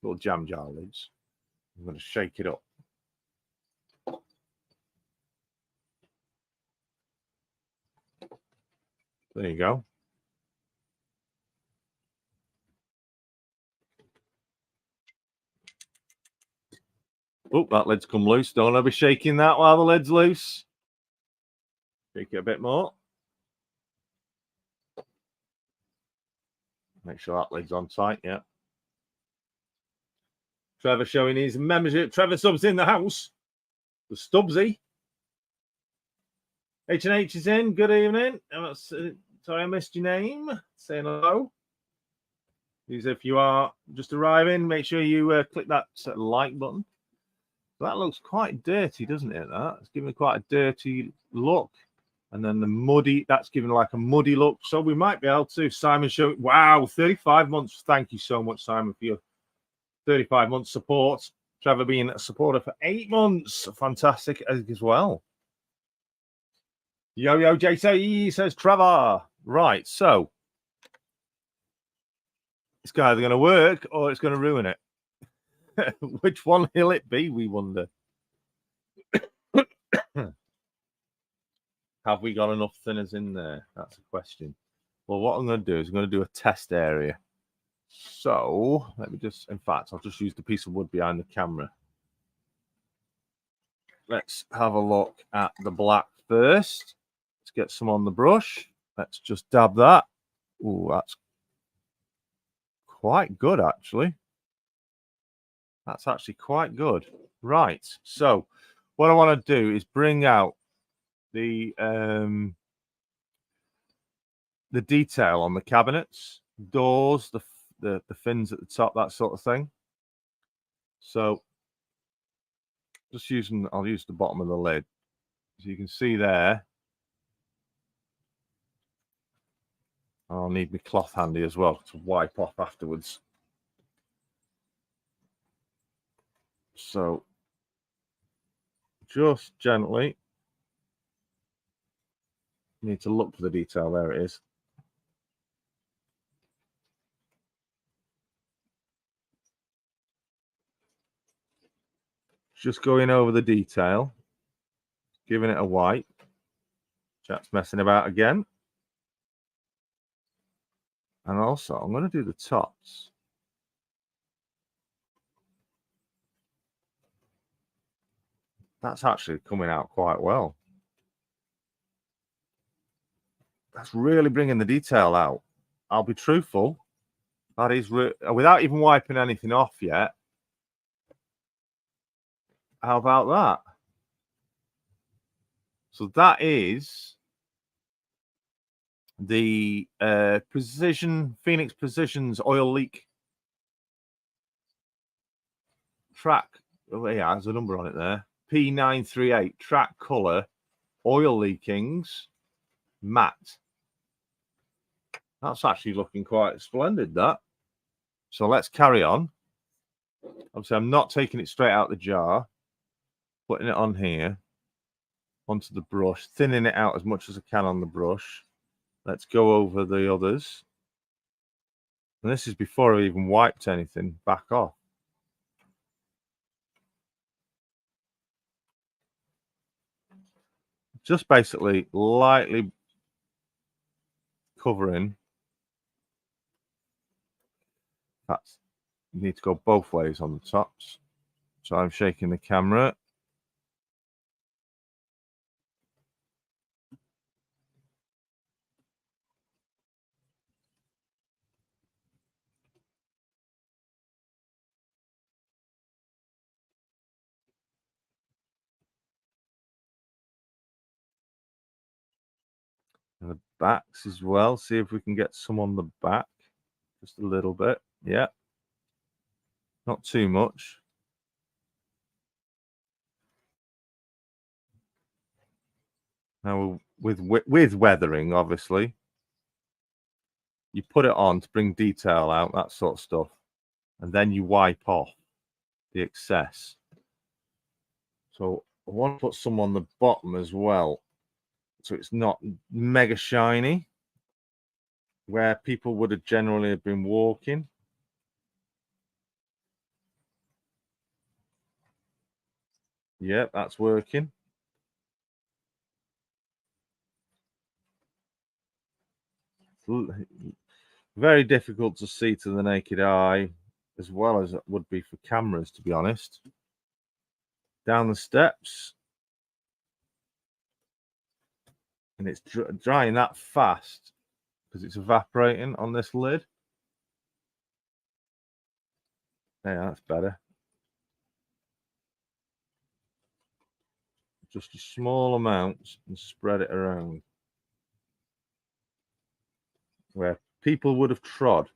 Little jam jar lids. I'm going to shake it up. There you go. Oh, that lid's come loose. Don't want to be shaking that while the lid's loose. Shake it a bit more. Make sure that lid's on tight, yeah. Trevor showing his membership. Trevor Stubbs in the house. The Stubbsy. H&H is in. Good evening. Sorry, I missed your name. Saying hello. If you are just arriving, make sure you click that like button. That looks quite dirty, doesn't it? It's giving quite a dirty look. And then the muddy, that's giving like a muddy look. So we might be able to. Simon show. Wow, 35 months. Thank you so much, Simon, for your 35 months support. Trevor being a supporter for 8 months. Fantastic as well. Yo, JC says Trevor. Right, so it's either going to work or it's going to ruin it. Which one will it be, we wonder? Have we got enough thinners in there? That's a question. Well, what I'm going to do is I'm going to do a test area. So let me just, in fact, I'll just use the piece of wood behind the camera. Let's have a look at the black first. Let's get some on the brush. Let's just dab that. Oh, that's quite good, actually. That's actually quite good. Right. So what I want to do is bring out the detail on the cabinets, doors, the fins at the top, that sort of thing. So just I'll use the bottom of the lid. So you can see there. I'll need my cloth handy as well to wipe off afterwards. So just gently. Need to look for the detail. There it is. Just going over the detail, giving it a wipe. Chat's messing about again. And also, I'm going to do the tops. That's actually coming out quite well. That's really bringing the detail out. I'll be truthful. That is, without even wiping anything off yet. How about that? So that is the Phoenix Precision's oil leak track. Oh, yeah, there's a number on it there. P938 track color oil leakings matte. That's actually looking quite splendid, that. So let's carry on. Obviously, I'm not taking it straight out the jar. Putting it on here, onto the brush, thinning it out as much as I can on the brush. Let's go over the others. And this is before I even wiped anything back off. Just basically lightly covering. You need to go both ways on the tops. So I'm shaking the camera. And the backs as well. See if we can get some on the back. Just a little bit. Yeah. Not too much. Now, with weathering, obviously, you put it on to bring detail out, that sort of stuff. And then you wipe off the excess. So I want to put some on the bottom as well. So it's not mega shiny where people would have generally have been walking. Yeah, that's working. Very difficult to see to the naked eye, as well as it would be for cameras, to be honest. Down the steps. And it's drying that fast because it's evaporating on this lid. Yeah, that's better. Just a small amount and spread it around where people would have trod.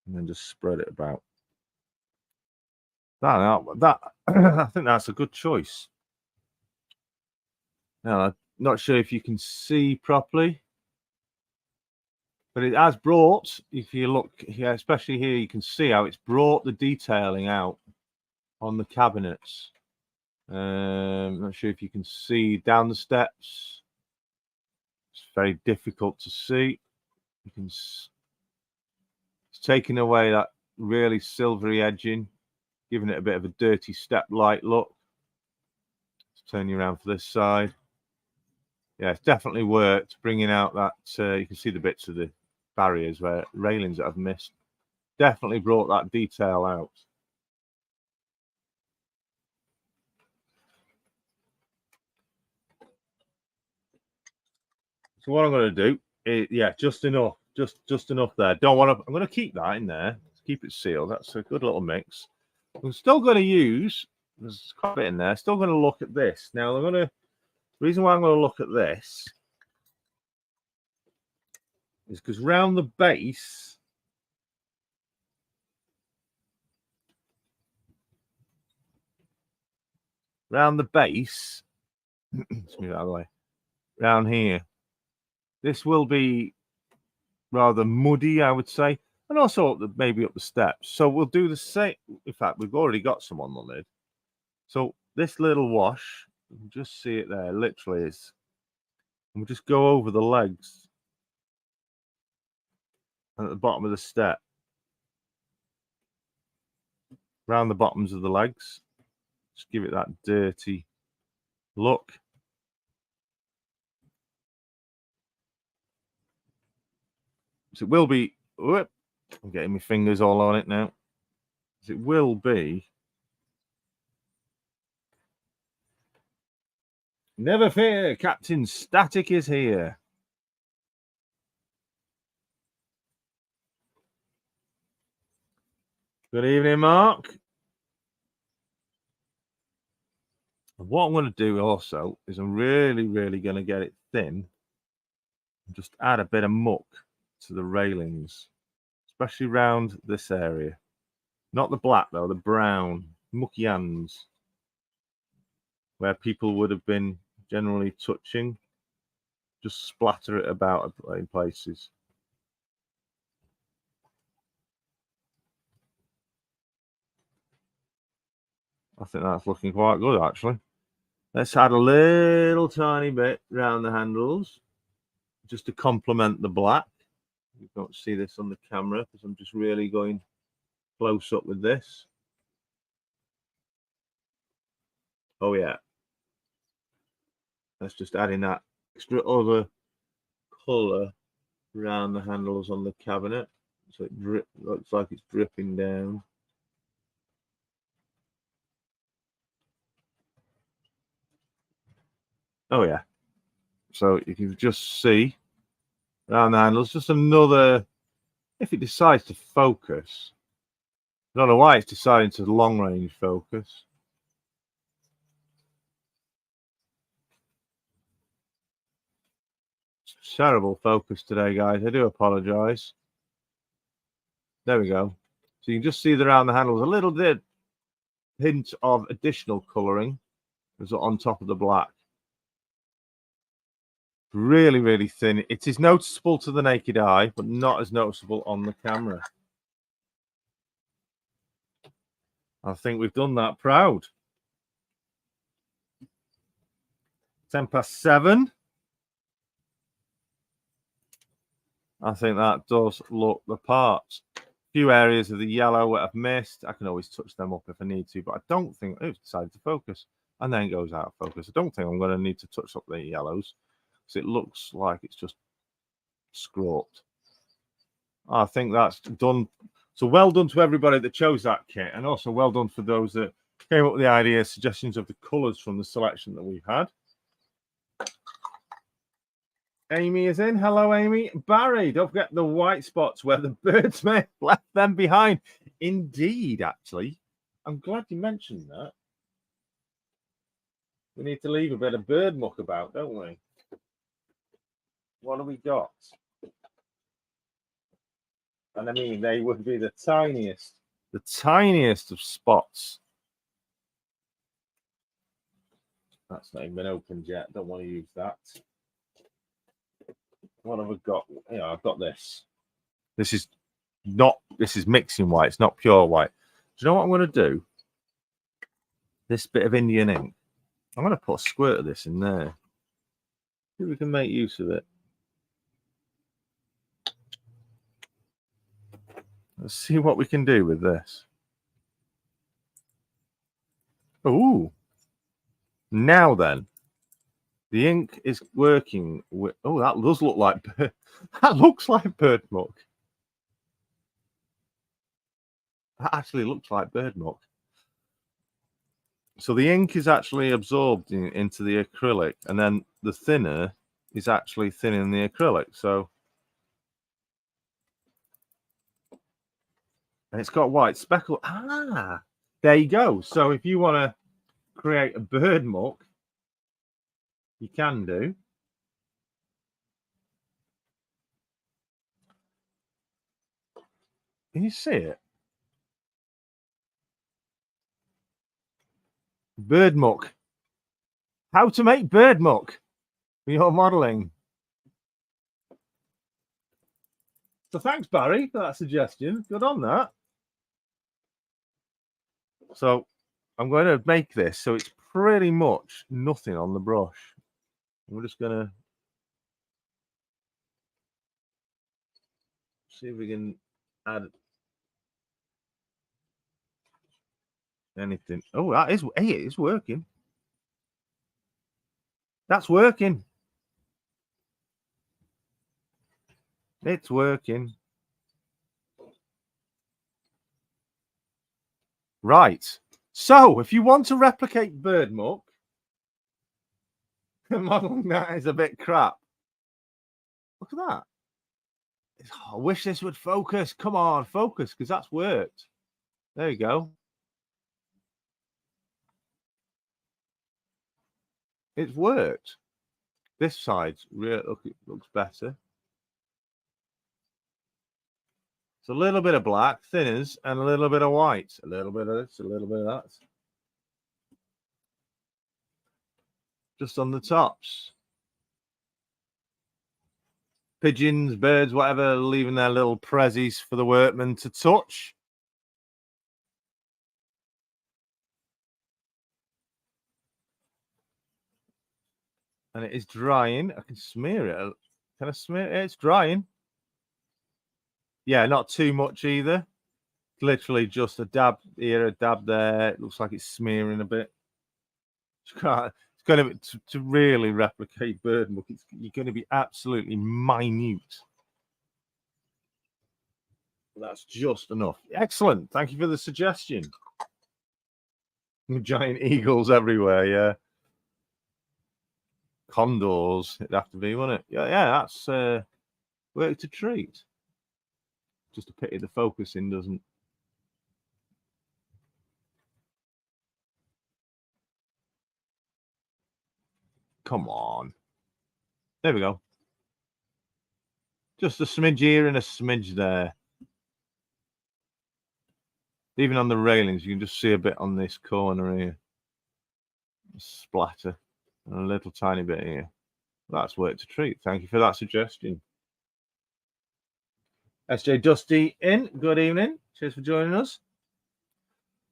And then just spread it about. That I think that's a good choice. Now, I'm not sure if you can see properly, but it has brought, if you look here, especially here, you can see how it's brought the detailing out on the cabinets. Not sure if you can see down the steps. It's very difficult to see. You can. It's taking away that really silvery edging, giving it a bit of a dirty step light look. Let's turn you around for this side. Yeah, it's definitely worked bringing out that. You can see the bits of the barriers where railings that I've missed. Definitely brought that detail out. So what I'm going to do is, yeah, just enough, just enough there. Don't want to. I'm going to keep that in there. Keep it sealed. That's a good little mix. I'm still going to use. There's quite a bit in there. Still going to look at this. Now I'm going to. The reason why I'm going to look at this is because round the base, let's move out of the way. Round here, this will be rather muddy, I would say, and also maybe up the steps. So we'll do the same. In fact, we've already got some on the lid. So this little wash, you can just see it there, literally is. And we'll just go over the legs and at the bottom of the step, round the bottoms of the legs. Just give it that dirty look. So it will be. Whoop, I'm getting my fingers all on it now. It will be. Never fear, Captain Static is here. Good evening, Mark. And what I'm going to do also is I'm really going to get it thin and just add a bit of muck to the railings, especially around this area. Not the black though, the brown, mucky hands, where people would have been generally touching. Just splatter it about in places. I think that's looking quite good, actually. Let's add a little tiny bit around the handles, just to complement the black. You don't see this on the camera because I'm just really going close up with this. Oh yeah. Let's just add in that extra other colour around the handles on the cabinet. So it looks like it's dripping down. Oh yeah. So you can just see around the handles, just another, if it decides to focus. I don't know why it's deciding to long range focus. Terrible focus today, guys. I do apologise. There we go. So you can just see around the handles a little bit hint of additional colouring is on top of the black. Really, really thin. It is noticeable to the naked eye, but not as noticeable on the camera. I think we've done that proud. 7:10. I think that does look the part. A few areas of the yellow that I've missed. I can always touch them up if I need to, but I don't think it's decided to focus and then it goes out of focus. I don't think I'm going to need to touch up the yellows because it looks like it's just scrawled. I think that's done. So well done to everybody that chose that kit, and also well done for those that came up with the ideas, suggestions of the colours from the selection that we've had. Amy is in. Hello, Amy. Barry, don't forget the white spots where the birds may have left them behind. Indeed, actually. I'm glad you mentioned that. We need to leave a bit of bird muck about, don't we? What have we got? And I mean, they would be the tiniest of spots. That's not even been opened yet. Don't want to use that. What have I got? Yeah, I've got this. This is mixing white. It's not pure white. Do you know what I'm going to do? This bit of Indian ink. I'm going to put a squirt of this in there. See if we can make use of it. Let's see what we can do with this. Ooh. Now then. The ink is working with. Oh, that does look like that looks like bird muck. That actually looks like bird muck. So the ink is actually absorbed into the acrylic, and then the thinner is actually thinning the acrylic. So, and it's got white speckle. Ah, there you go. So if you want to create a bird muck, you can do. Can you see it? Bird muck. How to make bird muck for your modelling. So thanks, Barry, for that suggestion. Good on that. So I'm going to make this so it's pretty much nothing on the brush. We're just going to see if we can add anything. Oh, that is, hey, it is working. That's working. It's working. Right. So if you want to replicate bird muck, modeling that is a bit crap. Look at that. I wish this would focus. Come on, focus, because that's worked. There you go. It's worked. This side's really looks better. It's a little bit of black, thinners, and a little bit of white. A little bit of this, a little bit of that. Just on the tops. Pigeons, birds, whatever, leaving their little prezzies for the workmen to touch. And it is drying. I can smear it. Can I smear it? It's drying. Yeah, not too much either. Literally just a dab here, a dab there. It looks like it's smearing a bit. It's going to really replicate bird muck. You're going to be absolutely minute. That's just enough. Excellent. Thank you for the suggestion. Giant eagles everywhere. Yeah. Condors. It'd have to be, wouldn't it? Yeah. That's work to treat. Just a pity the focusing doesn't. Come on. There we go. Just a smidge here and a smidge there. Even on the railings, you can just see a bit on this corner here. A splatter. And a little tiny bit here. That's worked a treat. Thank you for that suggestion. SJ Dusty in. Good evening. Cheers for joining us.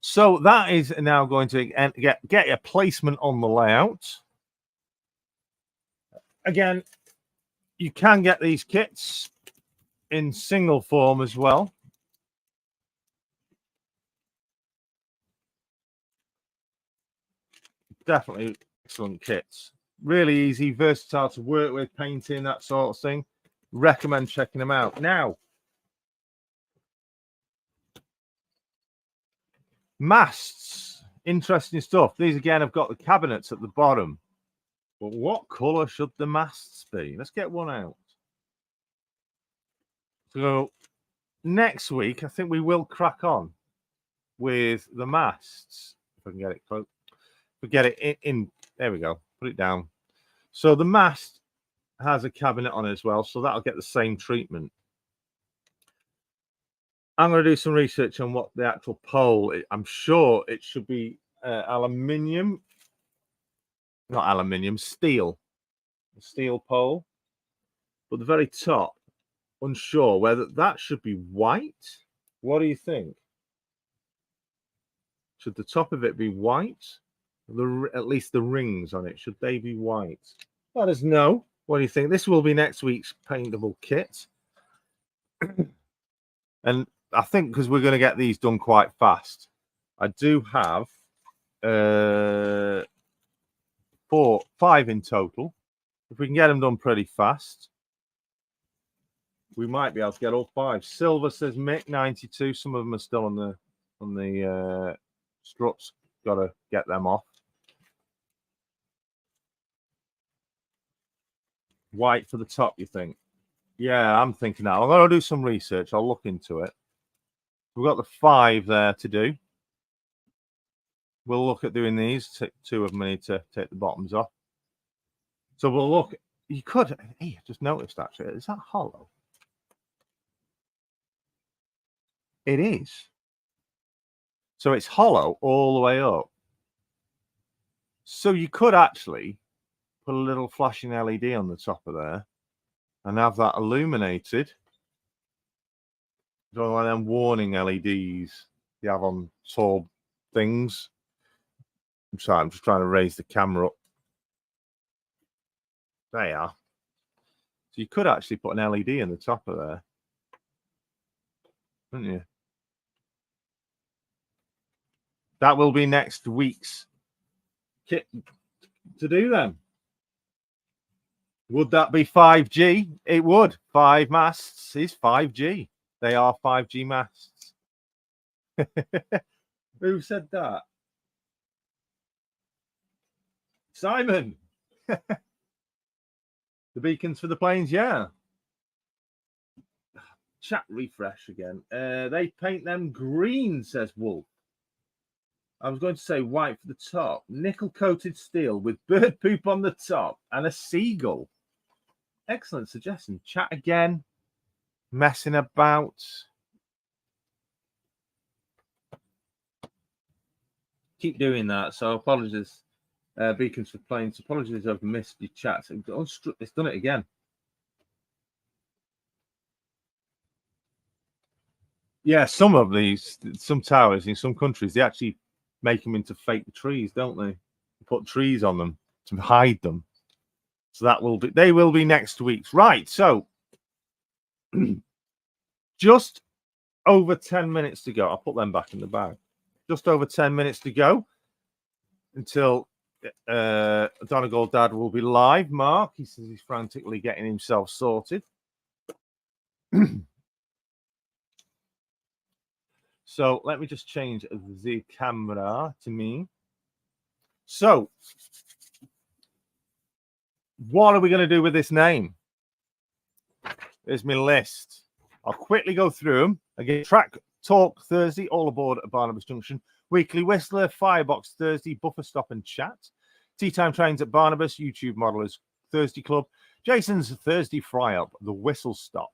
So that is now going to get a placement on the layout. Again, you can get these kits in single form as well. Definitely excellent kits. Really easy, versatile to work with, painting, that sort of thing. Recommend checking them out. Now, masts. Interesting stuff. These, again, have got the cabinets at the bottom. But what colour should the masts be? Let's get one out. So, next week, I think we will crack on with the masts. If I can get it close. If we get it in. There we go. Put it down. So the mast has a cabinet on it as well, so that'll get the same treatment. I'm going to do some research on what the actual pole is. I'm sure it should be aluminium. Not aluminium, steel. A steel pole. But the very top, unsure whether that should be white. What do you think? Should the top of it be white? At least the rings on it, should they be white? Let us know. What do you think? This will be next week's paintable kit. And I think because we're going to get these done quite fast, I do have 5 in total. If we can get them done pretty fast, we might be able to get all 5. Silver, says Mick, 92. Some of them are still on the struts. Got to get them off. White for the top, you think? Yeah, I'm thinking that. I'm going to do some research. I'll look into it. We've got the 5 there to do. We'll look at doing these. 2 of them need to take the bottoms off. So we'll look. You could. Hey, I just noticed actually. Is that hollow? It is. So it's hollow all the way up. So you could actually put a little flashing LED on the top of there and have that illuminated. One of them warning LEDs you have on tall things. I'm sorry, I'm just trying to raise the camera up. There you are. So you could actually put an LED in the top of there, couldn't you? That will be next week's kit to do then. Would that be 5G? It would. 5 masts is 5G. They are 5G masts. Who said that? Simon. The beacons for the planes, yeah. Chat refresh again. They paint them green, says Wolf. I was going to say white for the top. Nickel-coated steel with bird poop on the top and a seagull. Excellent suggestion. Chat again. Messing about. Keep doing that. So apologies, beacons for planes. Apologies, I've missed your chat. It's done it again. Yeah, some towers in some countries, they actually make them into fake trees, don't they? Put trees on them to hide them. So they will be next week's. Right, so just over 10 minutes to go. I'll put them back in the bag. Just over 10 minutes to go until Donegal Dad will be live. Mark, he says he's frantically getting himself sorted. So let me just change the camera to me. So what are we going to do with this name? There's my list. I'll quickly go through them. Again, Track Talk Thursday, all aboard at Barnabas Junction. Weekly Whistler, Firebox Thursday, Buffer Stop and Chat. Tea Time Trains at Barnabas, YouTube Modelers Thursday Club. Jason's Thursday Fry Up, The Whistle Stop.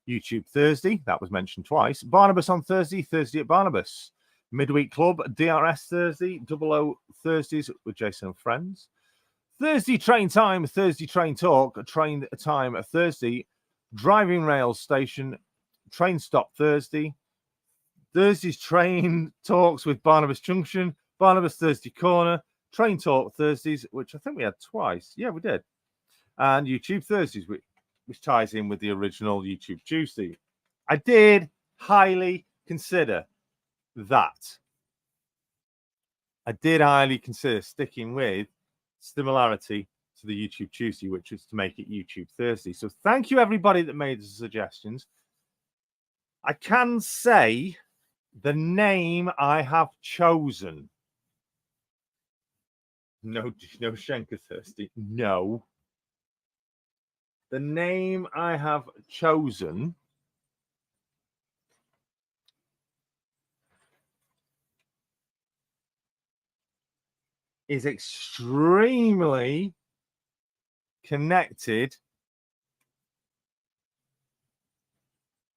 YouTube Thursday, that was mentioned twice. Barnabas on Thursday, Thursday at Barnabas. Midweek Club, DRS Thursday, 00 Thursdays with Jason and friends. Thursday train time, Thursday train talk, train time Thursday, driving rails station, train stop Thursday. Thursday's train talks with Barnabas Junction, Barnabas Thursday Corner, train talk Thursdays, which I think we had twice. Yeah, we did. And YouTube Thursdays, which ties in with the original YouTube Tuesday. I did highly consider that. I did highly consider sticking with similarity to the YouTube Tuesday, which is to make it YouTube Thursday. So thank you, everybody that made the suggestions. I can say the name I have chosen. No Schenker Thursday. No. The name I have chosen is extremely connected,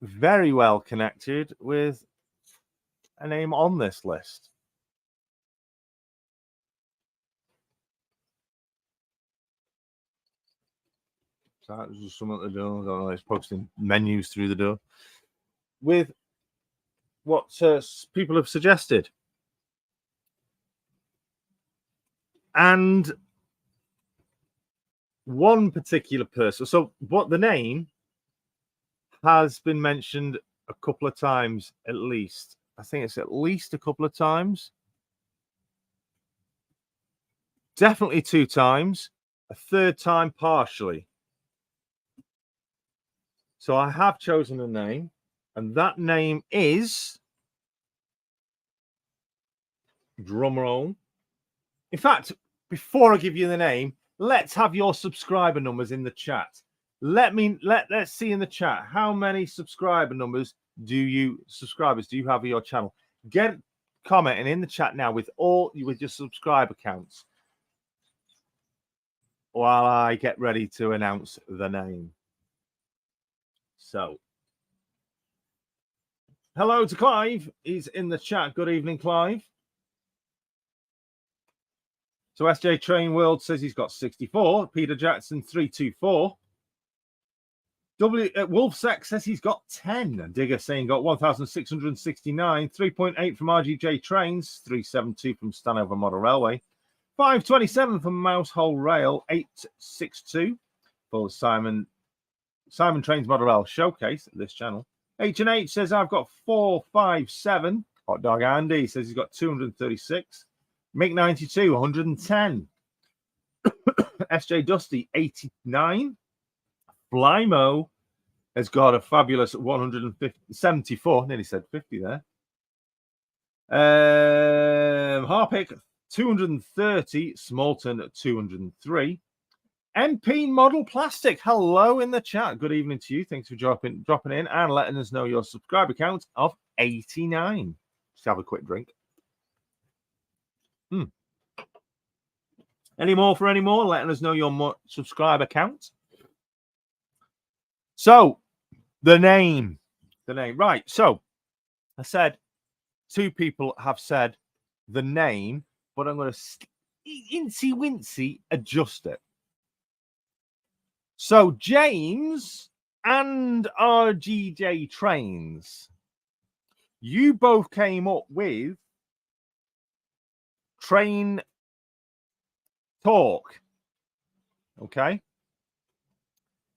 very well connected with a name on this list. So that was just someone at the door. I don't know, it's posting menus through the door with what people have suggested. And one particular person, so what the name has been mentioned a couple of times at least. I think it's at least a couple of times. Definitely 2 times. A third time partially. So I have chosen a name, and that name is, drum roll. In fact, before I give you the name, let's have your subscriber numbers in the chat. Let's see in the chat, how many subscribers do you have of your channel? Get commenting in the chat now with your subscriber counts while I get ready to announce the name. So, hello to Clive. He's in the chat. Good evening, Clive. So SJ Train World says he's got 64. Peter Jackson 324. Wolfsack says he's got 10. Digger saying got 1,669. 3.8 from RGJ Trains. 372 from Stanover Model Railway. 527 from Mousehole Rail. 862 for Simon Trains Model Rail Showcase at this channel. H&H says I've got 457. Hot Dog Andy says he's got 236. Mick 92, 110. SJ Dusty, 89. Flymo has got a fabulous 174. Nearly said 50 there. Harpic, 230. Smolton, 203. MP Model Plastic, hello in the chat. Good evening to you. Thanks for dropping in and letting us know your subscriber count of 89. Just have a quick drink. Any more? Letting us know your subscriber count. So, the name. Right. So, I said 2 people have said the name, but I'm going to incy-wincy adjust it. So, James and RGJ Trains, you both came up with Train Talk, okay,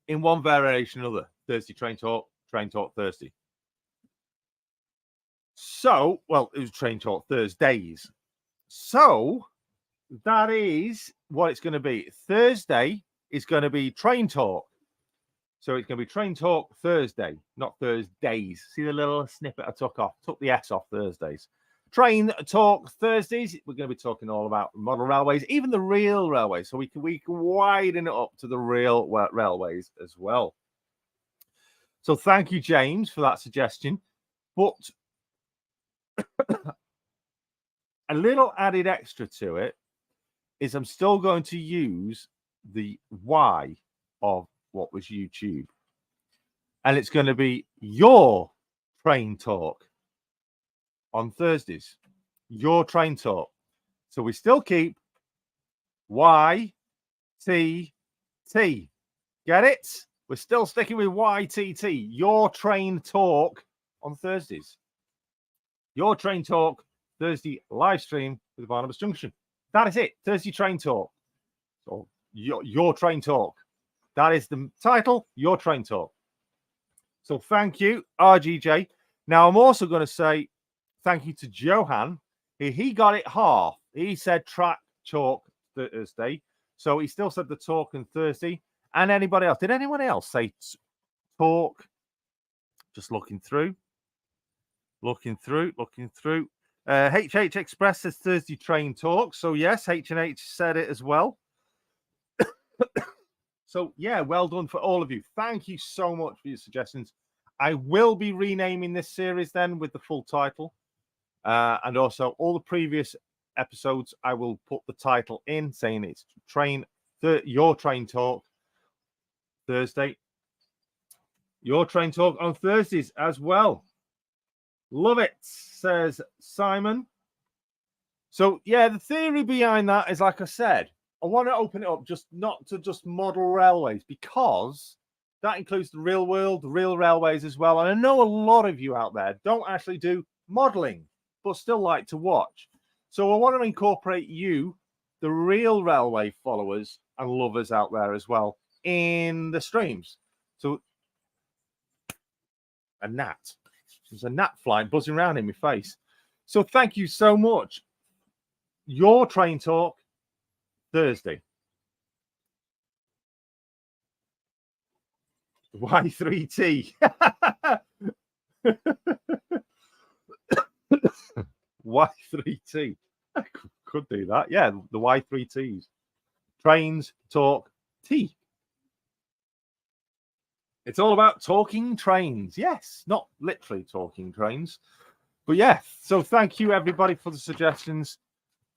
in one variation or another. Thursday Train Talk Thursday. So, well, it was Train Talk Thursdays. So that is what it's going to be. Thursday is going to be Train Talk. So it's going to be Train Talk Thursday, not Thursdays. See the little snippet I took off? Took the S off Thursdays. Train Talk Thursdays. We're going to be talking all about model railways, even the real railways. So we can widen it up to the real railways as well. So thank you, James, for that suggestion. But a little added extra to it is I'm still going to use the Y of what was YouTube. And it's going to be your train talk on Thursdays. Your train talk. So we still keep YTT. Get it? We're still sticking with YTT. Your train talk on Thursdays. Your train talk Thursday live stream with Barnabas Junction. That is it. Thursday train talk. So your train talk. That is the title. Your train talk. So thank you, RGJ. Now I'm also going to say thank you to Johan. He got it half. He said track talk Thursday. So he still said the talk on Thursday. And anybody else? Did anyone else say talk? Just looking through. HH Express says Thursday train talk. So yes, H&H said it as well. So yeah, well done for all of you. Thank you so much for your suggestions. I will be renaming this series then with the full title. And also all the previous episodes, I will put the title in saying it's your train talk Thursday. Your train talk on Thursdays as well. Love it, says Simon. So yeah, the theory behind that is, like I said, I want to open it up not to just model railways, because that includes the real world, the real railways as well. And I know a lot of you out there don't actually do modeling, but still like to watch. So I want to incorporate you, the real railway followers and lovers out there as well, in the streams. So a gnat. There's a gnat flying, buzzing around in my face. So thank you so much. Your train talk Thursday. Y3T. Y3T. I could do that. Yeah, the Y3Ts. Trains talk T. It's all about talking trains. Yes, not literally talking trains. But yeah, so thank you everybody for the suggestions.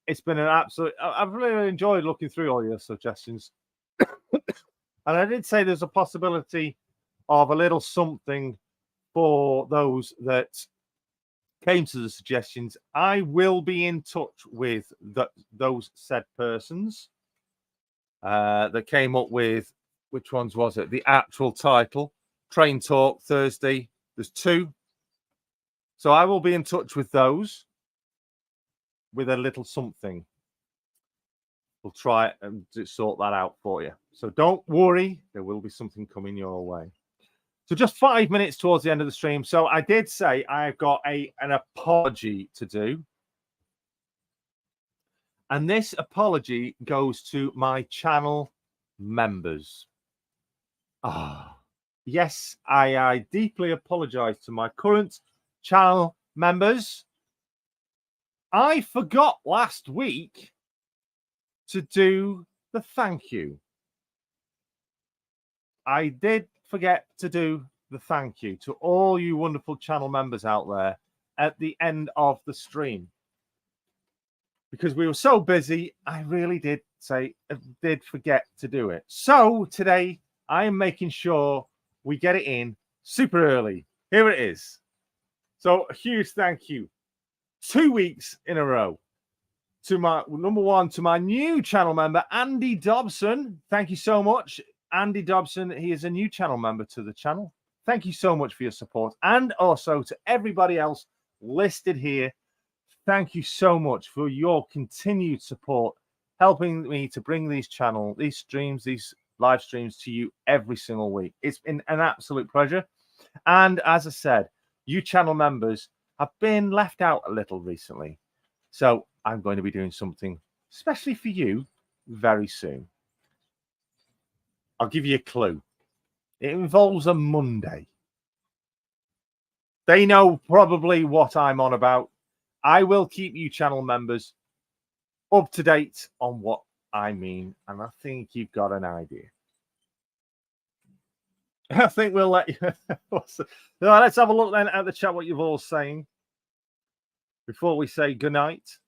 It's been an absolute... I've really enjoyed looking through all your suggestions. And I did say there's a possibility of a little something for those that came to the suggestions. I will be in touch with those said persons that came up with, which ones was it? The actual title, Train Talk Thursday. There's 2. So I will be in touch with those with a little something. We'll try and sort that out for you. So don't worry, there will be something coming your way. So just 5 minutes towards the end of the stream. So I did say I've got an apology to do. And this apology goes to my channel members. Yes, I deeply apologize to my current channel members. I forgot last week to do the thank you. I did forget to do the thank you to all you wonderful channel members out there at the end of the stream, because we were so busy. I really did forget to do it. So today I am making sure we get it in super early. Here it is. So a huge thank you 2 weeks in a row to my number one, to my new channel member, Andy Dobson. Thank you so much, Andy Dobson. He is a new channel member to the channel. Thank you so much for your support. And also to everybody else listed here, thank you so much for your continued support, helping me to bring these streams, these live streams to you every single week. It's been an absolute pleasure. And as I said, you channel members have been left out a little recently. So I'm going to be doing something especially for you very soon. I'll give you a clue. It involves a Monday. They know probably what I'm on about. I will keep you channel members up to date on what I mean. And I think you've got an idea. I think we'll let you. Let's have a look then at the chat, what you're all saying before we say goodnight.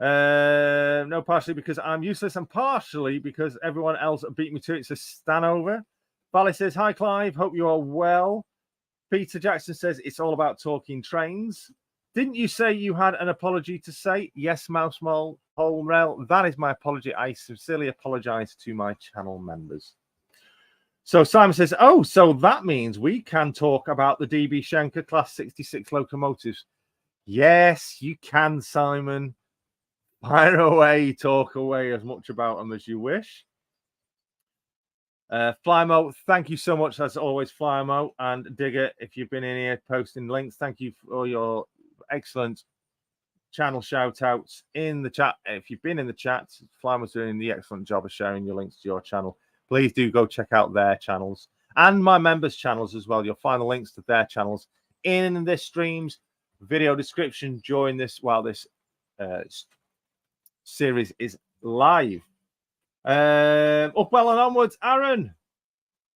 No, partially because I'm useless and partially because everyone else beat me to it. It's a Stanover. Valley says, hi, Clive. Hope you are well. Peter Jackson says, it's all about talking trains. Didn't you say you had an apology to say? Yes, Mouse Mole, Home Rail. That is my apology. I sincerely apologize to my channel members. So Simon says, oh, so that means we can talk about the DB Schenker Class 66 locomotives. Yes, you can, Simon. Fire away, talk away as much about them as you wish. Flymo, thank you so much as always, Flymo and Digger. If you've been in here posting links, thank you for your excellent channel shout outs in the chat. If you've been in the chat, Flymo's doing the excellent job of sharing your links to your channel. Please do go check out their channels and my members' channels as well. You'll find the links to their channels in this stream's video description. Join this while this series is live. Up well and onwards, Aaron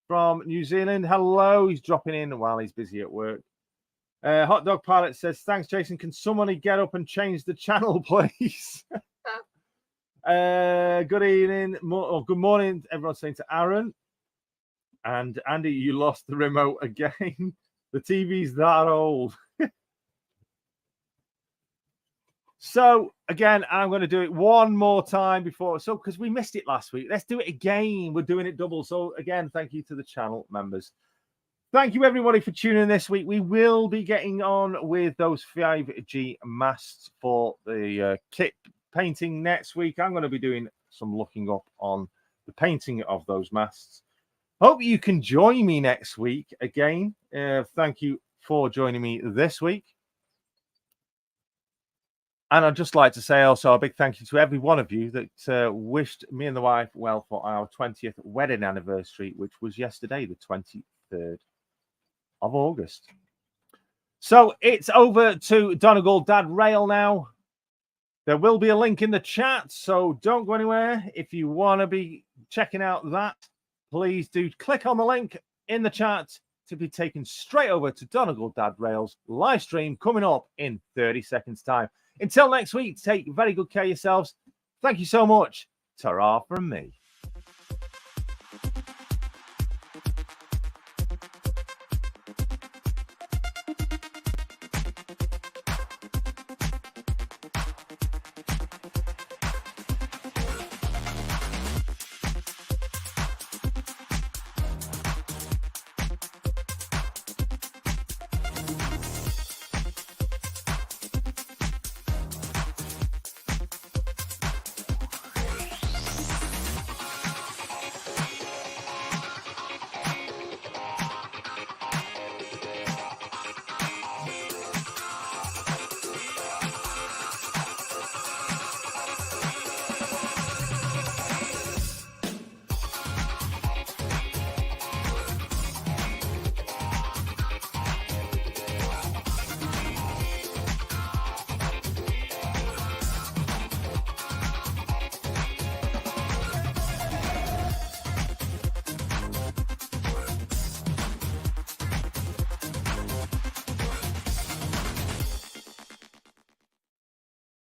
from New Zealand. Hello, he's dropping in while he's busy at work. Hot Dog Pilot says, thanks, Jason. Can somebody get up and change the channel, please? Good evening, good morning, everyone's saying to Aaron. And Andy, you lost the remote again. The TV's that old. So again, I'm going to do it one more time before. So because we missed it last week, let's do it again. We're doing it double. So again, thank you to the channel members. Thank you everybody for tuning in this week. We will be getting on with those 5G masts for the kit painting next week. I'm going to be doing some looking up on the painting of those masts. Hope you can join me next week again. Thank you for joining me this week. And I'd just like to say also a big thank you to every one of you that wished me and the wife well for our 20th wedding anniversary, which was yesterday, the 23rd of August. So it's over to Donegal Dad Rail now. There will be a link in the chat, so don't go anywhere. If you want to be checking out that, please do click on the link in the chat to be taken straight over to Donegal Dad Rail's live stream coming up in 30 seconds time. Until next week, take very good care of yourselves. Thank you so much. Ta-ra from me.